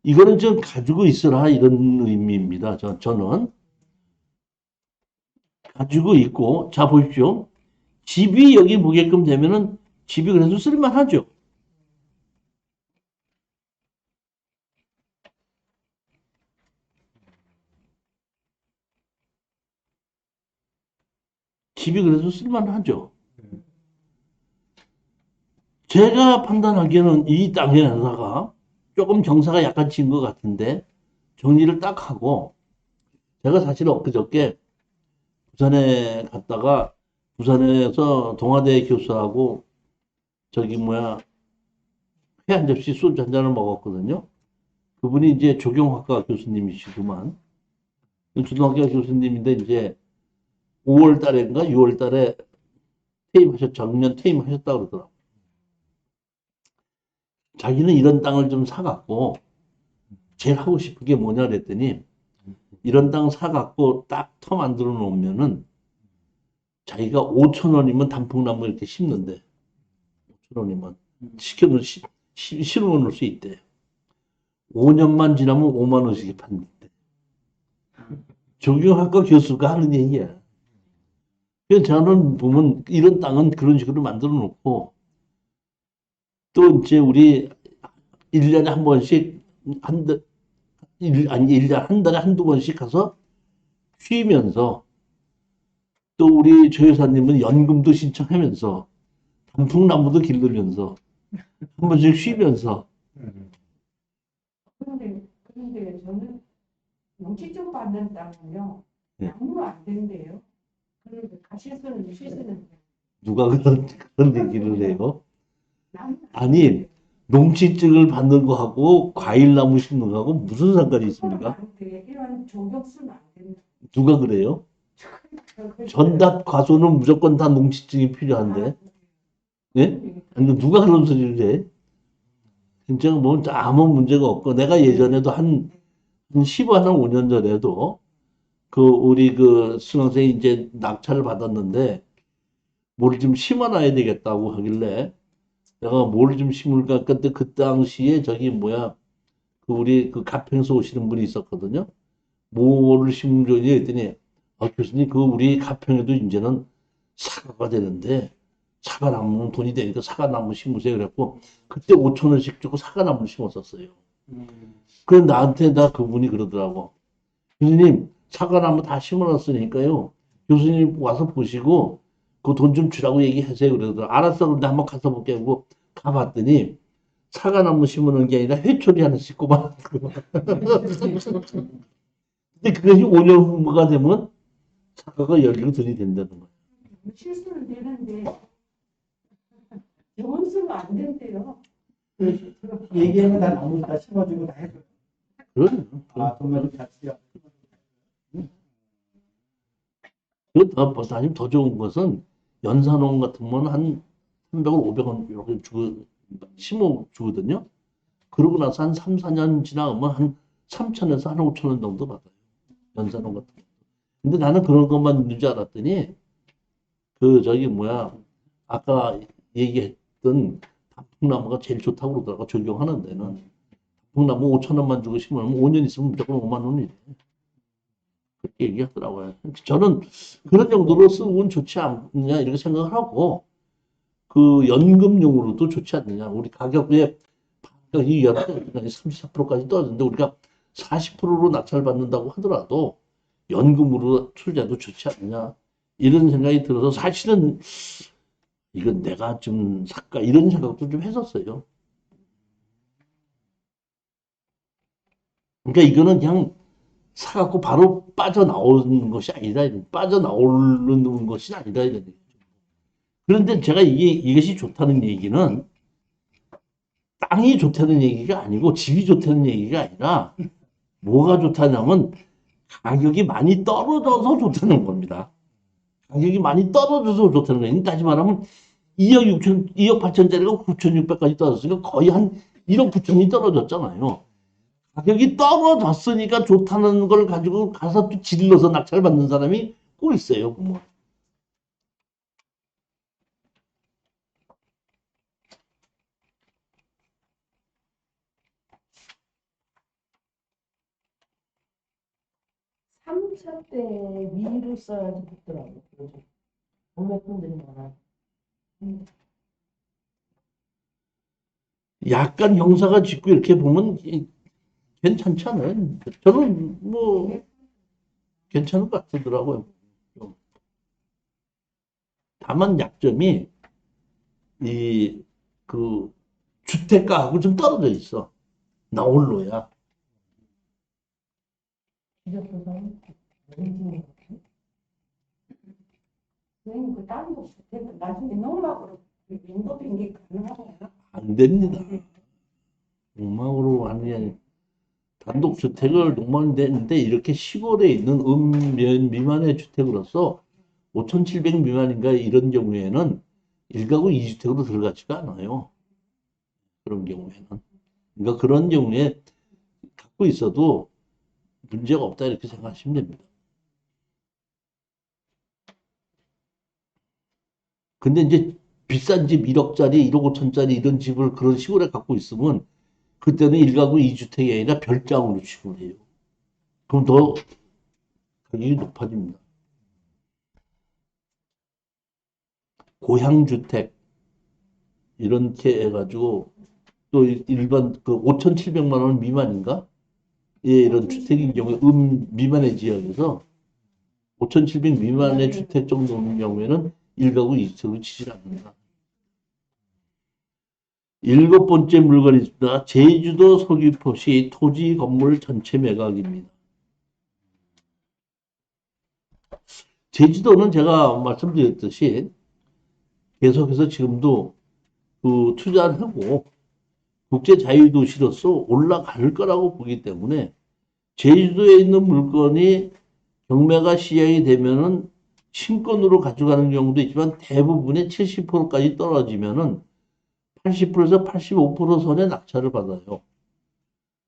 이거는 좀 가지고 있으라 이런 의미입니다. 저는 가지고 있고 자 보십시오. 집이 여기 보게끔 되면은 집이 그래도 쓸만하죠. 집이 그래도 쓸만하죠. 제가 판단하기에는 이 땅에다가 조금 경사가 약간 진 것 같은데 정리를 딱 하고 제가 사실 엊그저께 부산에 갔다가 부산에서 동아대 교수하고 저기 뭐야 회 한 접시 소주 한 잔을 먹었거든요. 그분이 이제 조경학과 교수님이시구만. 초등학교 교수님인데 이제 5월 달인가 6월 달에 작년 퇴임하셨다고 그러더라고요. 자기는 이런 땅을 좀 사갖고 제일 하고 싶은 게 뭐냐 그랬더니 이런 땅 사갖고 딱 터 만들어 놓으면은 자기가 5,000원이면 단풍나무 이렇게 심는데 5,000원이면 실어 놓을 수 있대. 5년만 지나면 5만 원씩 판대. 조경학과 교수가 하는 얘기야. 그래서 저는 보면 이런 땅은 그런 식으로 만들어 놓고 또 이제 우리 1년에 한 번씩 한 달에 한두 번씩 가서 쉬면서 또 우리 조 여사님은 연금도 신청하면서 단풍나무도 기르면서 한 번씩 쉬면서 그런데 저는 농지적 받는 땅은요, 네. 아무로 안 된대요. 그런데 가시서는 시세는 누가 그런 얘기를 해요? 나무는 안 아니, 된대요. 농지증을 받는 거하고 과일나무 심는 거하고 무슨 상관이 있습니까? 그건 안 돼. 이런 조격수는 안 된다. 누가 그래요? 전답 과소는 무조건 다 농지증이 필요한데, 예? 아니, 누가 그런 소리를 해? 진짜 뭐 아무 문제가 없고, 내가 예전에도 한 5년 전에도 우리 수강생이 이제 낙찰을 받았는데, 뭘 좀 심어놔야 되겠다고 하길래, 내가 뭘 좀 심을까? 그때 그 당시에 우리 가평에서 오시는 분이 있었거든요. 뭐를 심으려니 했더니, 교수님, 우리 가평에도 이제는 사과가 되는데, 사과나무는 돈이 되니까 사과나무 심으세요. 그랬고, 그때 5천 원씩 주고 사과나무를 심었었어요. 그래, 나 그분이 그러더라고. 교수님, 사과나무 다 심어놨으니까요. 교수님 와서 보시고, 그 돈 좀 주라고 얘기하세요. 그러더라고. 알았어. 그런데 한번 가서 볼게 하고 가봤더니, 사과나무 심으는 게 아니라 회초리 하나 심고만. 근데 그것이 5년 후가 되면 사과가 열리고 돈이 된다는 거야. 실수는 되는데 영원수는 안 된대요. 얘기하면 다 나무 다 심어주고 다 해줘. 그럼, 아, 돈만 같이요. 벌써 아니면 더 좋은 것은 연산원 같은 거는 한 300원, 500원 이렇게 심어 주거든요. 그러고 나서 한 3, 4년 지나면 한 3천에서 한 5천 원 정도 받아요. 연산원 같은 거. 근데 나는 그런 것만 있는 줄 알았더니, 아까 얘기했던 단풍나무가 제일 좋다고 그러더라고, 적용하는 데는. 단풍나무 5천 원만 주고 심으면 5년 있으면 무조건 5만 원이래. 그렇게 얘기하더라고요. 저는 그런 정도로 쓰면 좋지 않느냐, 이렇게 생각을 하고, 연금용으로도 좋지 않느냐. 우리 가격에 이 연합 34%까지 떨어졌는데 우리가 40%로 낙찰받는다고 하더라도 연금으로 투자도 좋지 않느냐. 이런 생각이 들어서 사실은 이건 내가 좀 살까 이런 생각도 좀 했었어요. 그러니까 이거는 그냥 사갖고 바로 빠져나오는 것이 아니라, 빠져나오는 것이 아니라 이런 얘기죠. 그런데 제가 이것이 좋다는 얘기는 땅이 좋다는 얘기가 아니고 집이 좋다는 얘기가 아니라 뭐가 좋다냐면 가격이 많이 떨어져서 좋다는 겁니다. 가격이 많이 떨어져서 좋다는 거예요. 그러니까 다시 말하면 2억 8천짜리가 9,600까지 떨어졌으니까 거의 한 1억 9천이 떨어졌잖아요. 가격이 떨어졌으니까 좋다는 걸 가지고 가서 또 질러서 낙찰받는 사람이 꼭 있어요. 뭐. 삼차때 위로 써야지 붙더라고. 몇분들이 많아. 약간 형사가 짓고 이렇게 보면 괜찮잖아요. 저는 뭐 괜찮은 것 같더라고요. 좀. 다만 약점이 주택가하고 좀 떨어져 있어. 나홀로야. 기적부서는 선생님 그 땅도 주택 나중에 농막으로 인도된 게 가능하나요? 안 됩니다. 농막으로 하는 게 아니라 단독 주택을 농막이 되는데 이렇게 시골에 있는 몇 미만의 주택으로서 5,700 미만인가 이런 경우에는 1가구 2주택으로 들어가지가 않아요. 그런 경우에는. 그러니까 그런 경우에 갖고 있어도 문제가 없다 이렇게 생각하시면 됩니다. 근데 이제 비싼 집 1억짜리, 1억 5천짜리 이런 집을 그런 시골에 갖고 있으면 그때는 1가구 2주택이 아니라 별장으로 취급을 해요. 그럼 더 가격이 높아집니다. 고향주택 이렇게 해가지고 또 일반 5,700만 원 미만인가? 예, 이런 주택인 경우에 미만의 지역에서 5,700 미만의 주택 정도인 경우에는 1가구 2주택으로 치질 않는다. 7번째 물건이 있습니다. 제주도 서귀포시 토지 건물 전체 매각입니다. 제주도는 제가 말씀드렸듯이 계속해서 지금도 그 투자를 하고 국제 자유도시로서 올라갈 거라고 보기 때문에 제주도에 있는 물건이 경매가 시행이 되면은 신권으로 가져가는 경우도 있지만 대부분의 70%까지 떨어지면은 80%에서 85% 선의 낙찰을 받아요.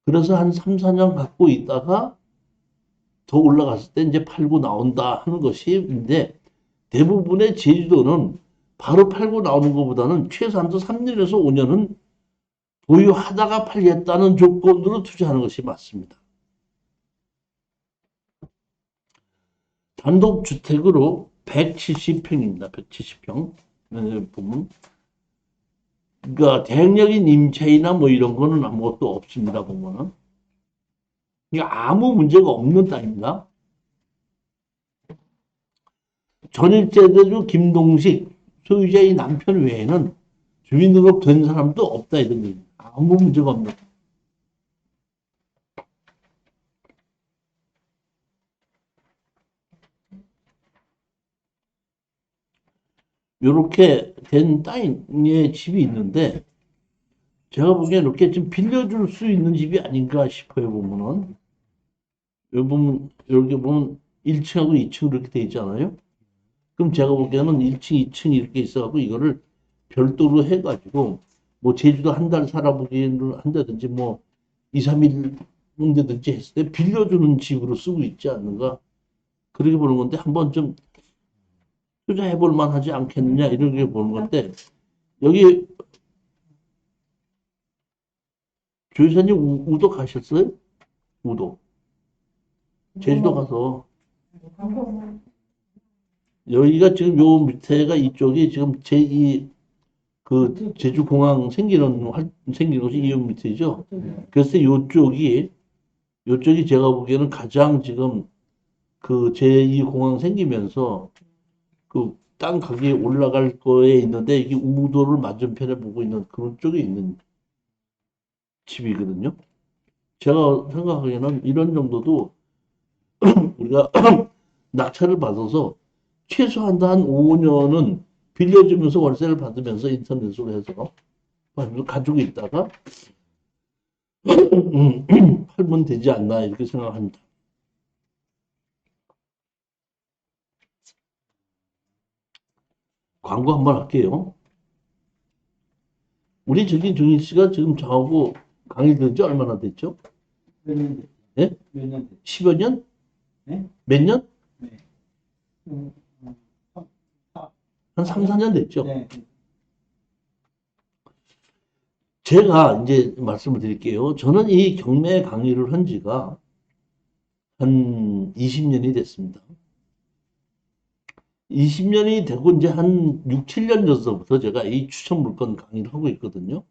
그래서 한 3, 4년 갖고 있다가 더 올라갔을 때 이제 팔고 나온다 하는 것인데 대부분의 제주도는 바로 팔고 나오는 것보다는 최소한도 3년에서 5년은 보유하다가 팔겠다는 조건으로 투자하는 것이 맞습니다. 단독주택으로 170평입니다. 170평. 보면. 그러니까 대형적인 임차이나 뭐 이런 거는 아무것도 없습니다. 보면은. 그러니까 아무 문제가 없는 땅입니다. 전입제대주 김동식 소유자의 남편 외에는 주민등록 된 사람도 없다 이런 얘기입니다. 아무 문제가 없는. 이렇게 된 땅에 집이 있는데 제가 보기엔 이렇게 좀 빌려줄 수 있는 집이 아닌가 싶어요. 보면은 여기 보면 이렇게 보면 1층하고 2층 이렇게 돼 있잖아요. 그럼 제가 보기에는 1층, 2층 이렇게 있어갖고 이거를 별도로 해가지고 뭐 제주도 한 달 살아보기는 한다든지 뭐 2, 3일 온다든지 했을 때 빌려주는 집으로 쓰고 있지 않는가 그렇게 보는 건데 한번 좀 투자해 볼 만하지 않겠느냐 이렇게 보는 건데 여기 조이사님 우도 가셨어요? 우도 제주도 가서 여기가 지금 요 밑에가 이쪽이 지금 제2 그 제주공항 생기는 곳이 이 밑이죠. 그래서 요쪽이 제가 보기에는 가장 지금 그 제2공항 생기면서 그 땅 가격이 올라갈 거에 있는데 이게 우도를 맞은편에 보고 있는 그런 쪽에 있는 집이거든요. 제가 생각하기에는 이런 정도도 우리가 낙찰을 받아서 최소한 한 5년은 빌려주면서 월세를 받으면서 인터넷으로 해서 가지고 있다가 팔면 되지 않나 이렇게 생각합니다. 광고 한번 할게요. 우리 저기 종인 씨가 지금 저하고 강의 들은 지 얼마나 됐죠? 몇 년 됐죠? 예? 몇 년 됐죠? 10여 년? 네? 몇 년? 네. 음, 한 3, 4년 됐죠? 네. 제가 이제 말씀을 드릴게요. 저는 이 경매 강의를 한 지가 한 20년이 됐습니다. 20년이 되고 이제 한 6, 7년 전서부터 제가 이 추천 물건 강의를 하고 있거든요.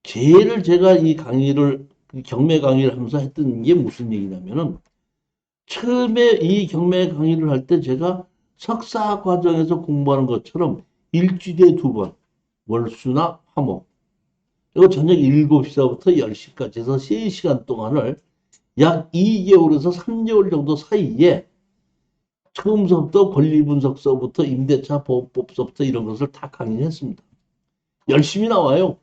제일 제가 이 강의를, 경매 강의를 하면서 했던 게 무슨 얘기냐면은 처음에 이 경매 강의를 할 때 제가 석사 과정에서 공부하는 것처럼 일주일에 2번, 월수나 화목, 그리고 저녁 7시부터 10시까지 해서 3시간 동안을 약 2개월에서 3개월 정도 사이에 처음서부터 권리분석서부터 임대차 보호법서부터 이런 것을 다 강의했습니다. 열심히 나와요.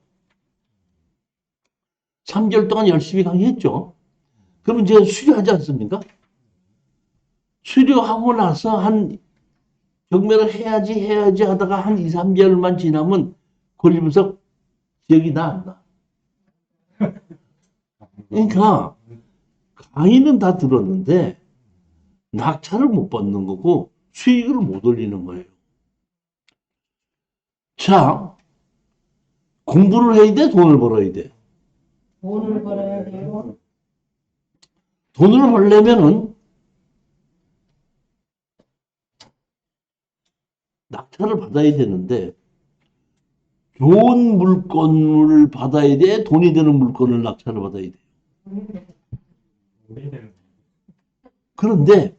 3개월 동안 열심히 강의했죠. 그럼 이제 수료하지 않습니까? 수료하고 나서 한 경매를 해야지 하다가 한 2, 3개월만 지나면 권리분석 기억이 나, 안 나? 그러니까 강의는 다 들었는데 낙찰을 못 받는 거고 수익을 못 올리는 거예요. 자, 공부를 해야 돼? 돈을 벌어야 돼? 돈을 벌어야 돼요. 돈을 벌려면은 낙찰을 받아야 되는데 좋은 물건을 받아야 돼? 돈이 되는 물건을 낙찰을 받아야 돼? 그런데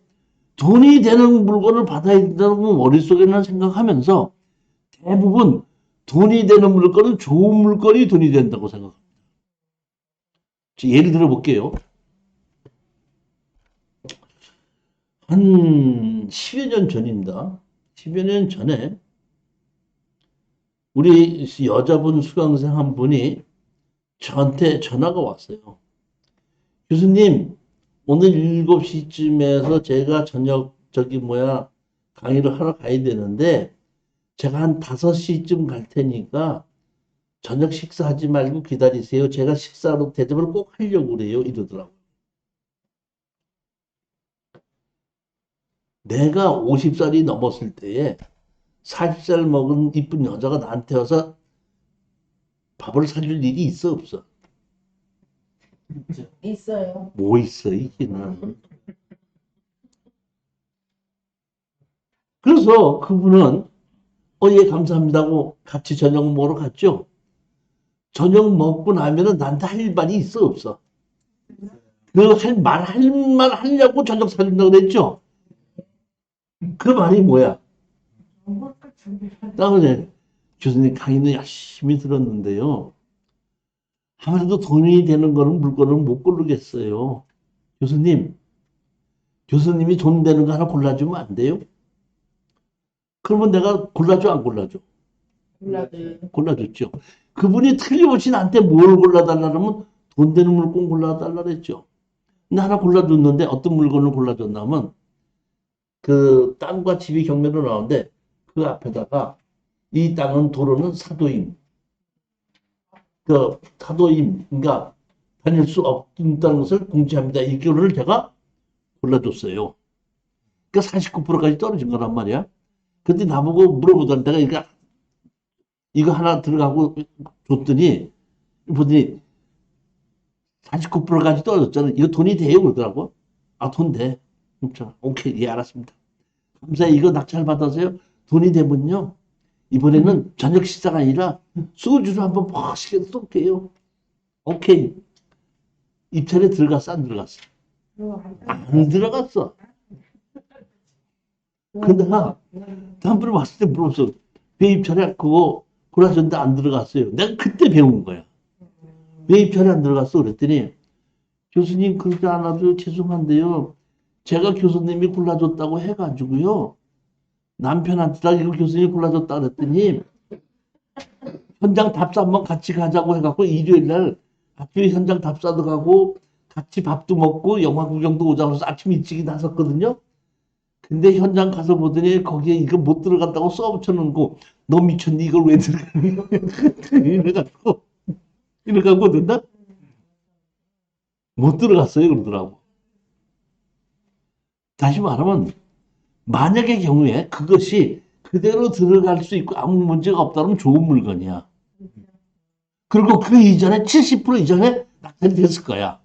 돈이 되는 물건을 받아야 된다고 머릿속에는 생각하면서 대부분 돈이 되는 물건은 좋은 물건이 돈이 된다고 생각합니다. 예를 들어 볼게요. 한 10여 년 전입니다. 10여 년 전에 우리 여자분 수강생 한 분이 저한테 전화가 왔어요. 교수님, 오늘 7시쯤에서 제가 저녁 강의를 하러 가야 되는데 제가 한 5시쯤 갈 테니까 저녁 식사하지 말고 기다리세요. 제가 식사로 대접을 꼭 하려고 그래요. 이러더라고요. 내가 50살이 넘었을 때에 40살 먹은 이쁜 여자가 나한테 와서 밥을 사줄 일이 있어 없어? 있어요. 뭐 있어 이게는. 그래서 그분은 예 감사합니다 하고 같이 저녁 먹으러 갔죠. 저녁 먹고 나면은 나한테 할 말이 있어 없어? 할 말 하려고 저녁 사준다고 그랬죠. 그 말이 뭐야? 나 그래 교수님 강의는 열심히 들었는데요. 아무래도 돈이 되는 거는 물건을 못 고르겠어요. 교수님이 돈 되는 거 하나 골라주면 안 돼요? 그러면 내가 골라줘 안 골라줘? 골라줬죠. 그분이 틀림없이 나한테 뭘 골라달라 그러면 돈 되는 물건 골라달라 그랬죠. 근데 하나 골라줬는데 어떤 물건을 골라줬냐면 그 땅과 집이 경매로 나오는데 그 앞에다가 이 땅은 도로는 사도임. 그 사도임, 그러니까 다닐 수 없다는 것을 공지합니다. 이거를 제가 골라줬어요. 그러니까 49%까지 떨어진 거란 말이야. 근데 나보고 물어보던 내가 이거 하나 들어가고 줬더니 보더니 49%까지 떨어졌잖아. 이거 돈이 돼요? 그러더라고. 아, 돈 돼. 오케이, 예, 알았습니다. 감사해. 이거 낙찰 받아서요. 돈이 되면요. 이번에는 저녁 식사가 아니라 소주를 한번 멋있게 쏠게요. 오케이. 입찰에 들어갔어? 안 들어갔어? 안 들어갔어. 근데 다음번에 왔을 때 물어봤어. 왜 입찰에 그거 골라줬는데 안 들어갔어요? 내가 그때 배운 거야. 왜 입찰에 안 들어갔어? 그랬더니 교수님 그러지 않아도 죄송한데요. 제가 교수님이 골라줬다고 해가지고요. 남편한테 이거 교수님이 골라줬다 그랬더니 현장 답사 한번 같이 가자고 해갖고 일요일날 같이 현장 답사도 가고 같이 밥도 먹고 영화 구경도 오자고 해서 아침 일찍이 나섰거든요. 근데 현장 가서 보더니 거기에 이거 못 들어간다고 써붙여놓고 너 미쳤니 이걸 왜 들어가니 이래갖고 된다? 못 들어갔어요 그러더라고. 다시 말하면 만약의 경우에 그것이 그대로 들어갈 수 있고 아무 문제가 없다면 좋은 물건이야. 그리고 그 이전에 70% 이전에 낙찰이 됐을 거야.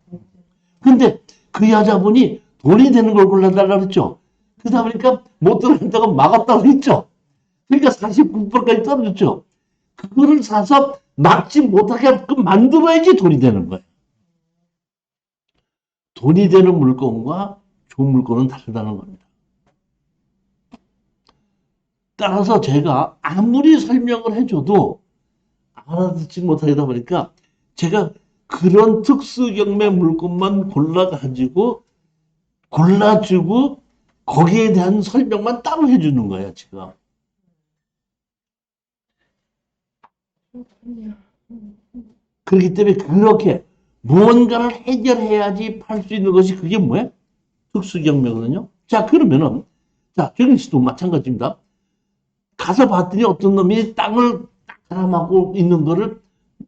근데 그 여자분이 돈이 되는 걸 골라달라고 그랬죠. 그러다 보니까 못 들어간다고 막았다고 했죠. 그러니까 49%까지 떨어졌죠. 그거를 사서 막지 못하게끔 만들어야지 돈이 되는 거예요. 돈이 되는 물건과 좋은 물건은 다르다는 겁니다. 따라서 제가 아무리 설명을 해줘도 알아듣지 못하다 보니까 제가 그런 특수경매 물건만 골라주고 거기에 대한 설명만 따로 해주는 거예요, 지금. 그렇기 때문에 그렇게 무언가를 해결해야지 팔 수 있는 것이 그게 뭐예요? 특수경매거든요. 자, 그러면은, 자, 정인 씨도 마찬가지입니다. 가서 봤더니 어떤 놈이 땅을 낙찰하고 있는 거를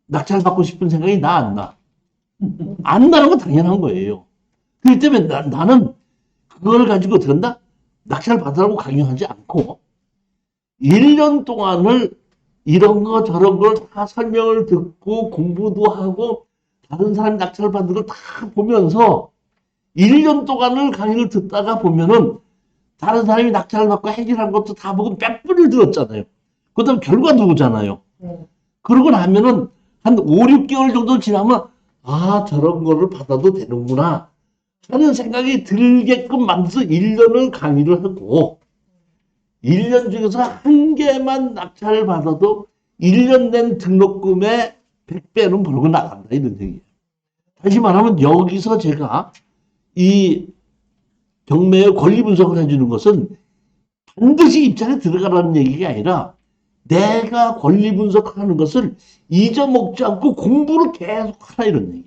낙찰받고 싶은 생각이 나, 안 나? 안 나는 건 당연한 거예요. 그렇기 때문에 나는 그걸 가지고 어떻게 한다? 낙찰 받으라고 강요하지 않고 1년 동안을 이런 거 저런 걸 다 설명을 듣고 공부도 하고 다른 사람 낙찰 받는 걸 다 보면서 1년 동안을 강의를 듣다가 보면은 다른 사람이 낙찰을 받고 해결한 것도 다 보고 몇 분을 들었잖아요. 그 다음 결과도 오잖아요. 그러고 나면은 한 5, 6개월 정도 지나면 아, 저런 거를 받아도 되는구나 하는 생각이 들게끔 만들어서 1년을 강의를 하고 1년 중에서 한 개만 낙찰을 받아도 1년 낸 등록금의 100배는 벌고 나간다 이런 얘기예요. 다시 말하면 여기서 제가 이 경매의 권리 분석을 해주는 것은 반드시 입찰에 들어가라는 얘기가 아니라 내가 권리 분석하는 것을 잊어먹지 않고 공부를 계속 하라 이런 얘기예요.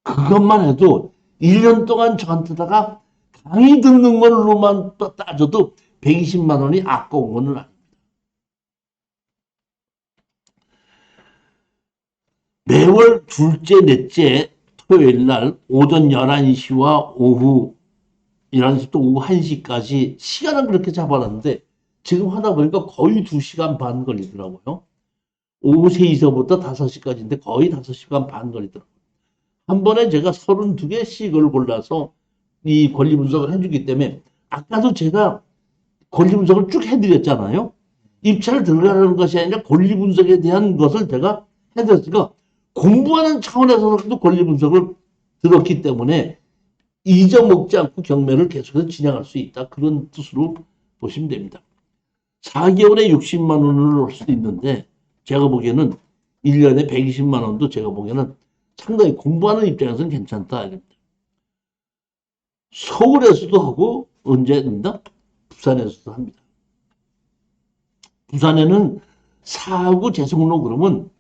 그것만 해도 1년 동안 저한테다가 강의 듣는 걸로만 따져도 120만 원이 아까운 건 아닙니다. 매월 둘째, 넷째 토요일 날 오전 11시와 오후 11시부터 오후 1시까지 시간은 그렇게 잡아놨는데 지금 하다 보니까 거의 2시간 반 걸리더라고요. 오후 3시서부터 5시까지인데 거의 5시간 반 걸리더라고요. 한 번에 제가 32개씩을 골라서 이 권리 분석을 해주기 때문에 아까도 제가 권리 분석을 쭉 해드렸잖아요. 입찰을 들어가는 것이 아니라 권리 분석에 대한 것을 제가 해드렸으니까 공부하는 차원에서도 권리 분석을 들었기 때문에 잊어먹지 않고 경매를 계속해서 진행할 수 있다. 그런 뜻으로 보시면 됩니다. 4개월에 60만 원을 할 수도 있는데 제가 보기에는 1년에 120만 원도 제가 보기에는 상당히 공부하는 입장에서는 괜찮다. 서울에서도 하고 언제 합니다? 부산에서도 합니다. 부산에는 사구 재성로 그러면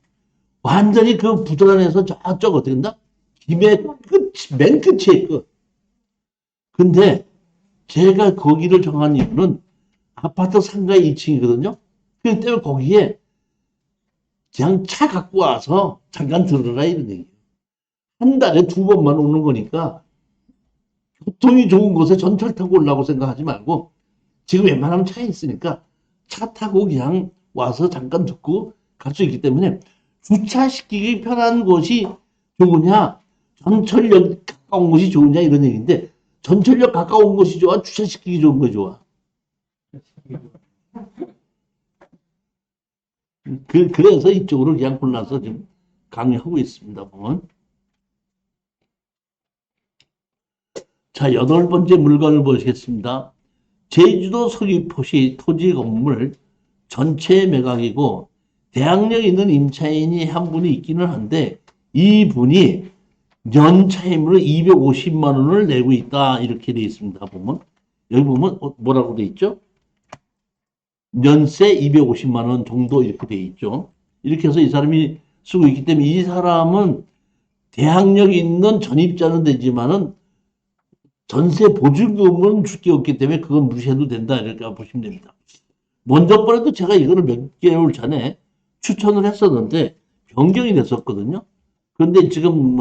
완전히 그 부산에서 저쪽 어떻게 된다? 김해 끝, 맨 끝이에요, 끝. 근데 제가 거기를 정한 이유는 아파트 상가 2층이거든요. 그렇기 때문에 거기에 그냥 차 갖고 와서 잠깐 들어라 이런 얘기예요. 한 달에 2번만 오는 거니까 교통이 좋은 곳에 전철 타고 오려고 생각하지 말고 지금 웬만하면 차에 있으니까 차 타고 그냥 와서 잠깐 듣고 갈 수 있기 때문에 주차시키기 편한 곳이 좋으냐 전철역 가까운 곳이 좋으냐 이런 얘기인데 전철역 가까운 곳이 좋아 주차시키기 좋은 거 좋아. 그래서 이쪽으로 그냥 골라서 지금 강의하고 있습니다. 보면. 자, 8번째 물건을 보시겠습니다. 제주도 서귀포시 토지 건물 전체 매각이고 대항력 있는 임차인이 한 분이 있기는 한데 이 분이 연차임으로 250만 원을 내고 있다 이렇게 되어 있습니다. 보면 여기 보면 뭐라고 되어 있죠? 연세 250만 원 정도 이렇게 되어 있죠. 이렇게 해서 이 사람이 쓰고 있기 때문에 이 사람은 대항력 있는 전입자는 되지만은 전세 보증금은 줄 게 없기 때문에 그건 무시해도 된다 이렇게 보시면 됩니다. 먼저 번에도 제가 이거를 몇 개월 전에 추천을 했었는데 변경이 됐었거든요. 그런데 지금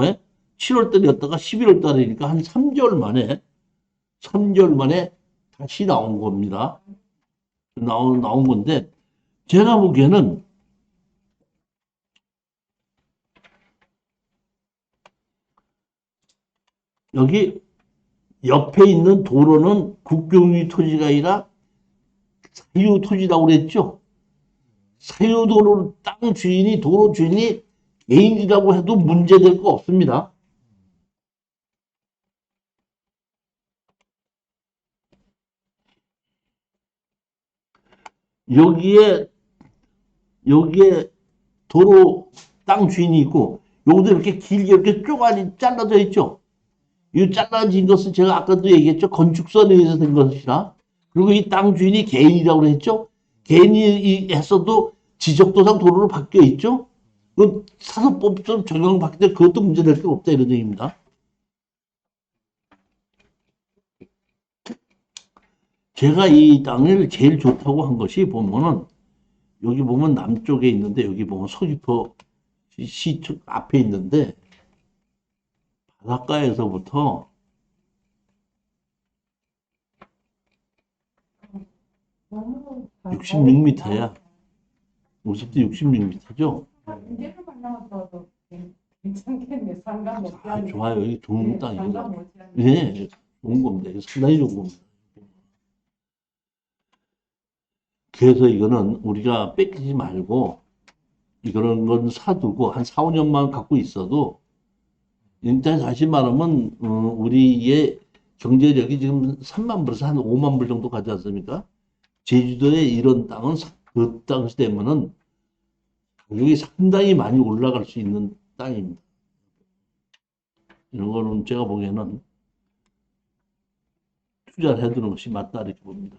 7월 달이었다가 11월 달이니까 한 3개월 만에 다시 나온 겁니다. 나온 건데 제가 보기에는 여기 옆에 있는 도로는 국경유 토지가 아니라 사유 토지라고 그랬죠. 사유 도로 땅 주인이 도로 주인이 개인이라고 해도 문제될 거 없습니다. 여기에 도로 땅 주인이 있고 여기도 이렇게 길게 이렇게 쪼가리 잘라져 있죠. 이 잘라진 것은 제가 아까도 얘기했죠. 건축선에 의해서 된 것이라. 그리고 이 땅 주인이 개인이라고 했죠. 개인이 했어도 지적도상 도로로 바뀌어 있죠. 그 사소법적으로 적용받기 때문에 그것도 문제될 게 없다 이런 얘기입니다. 제가 이 땅을 제일 좋다고 한 것이 보면은 여기 보면 남쪽에 있는데 여기 보면 서귀포 시쪽 앞에 있는데 바닷가에서부터 66m야. 50대 66m죠. 이제는 만나서 괜찮겠네. 상관 없지 아, 않네. 좋아요. 여기 좋은 땅이에요. 상관 없지 않네. 네, 좋은 겁니다. 이거 상당히 좋은 겁니다. 그래서 이거는 우리가 뺏기지 말고 이런 건 사두고 한 4, 5년만 갖고 있어도 일단 다시 말하면 우리의 경제력이 지금 3만 불에서 한 5만 불 정도 가지 않습니까? 제주도에 이런 땅은 그 당시 되면은 가격이 상당히 많이 올라갈 수 있는 땅입니다. 이런 거는 제가 보기에는 투자를 해두는 것이 맞다 이렇게 봅니다.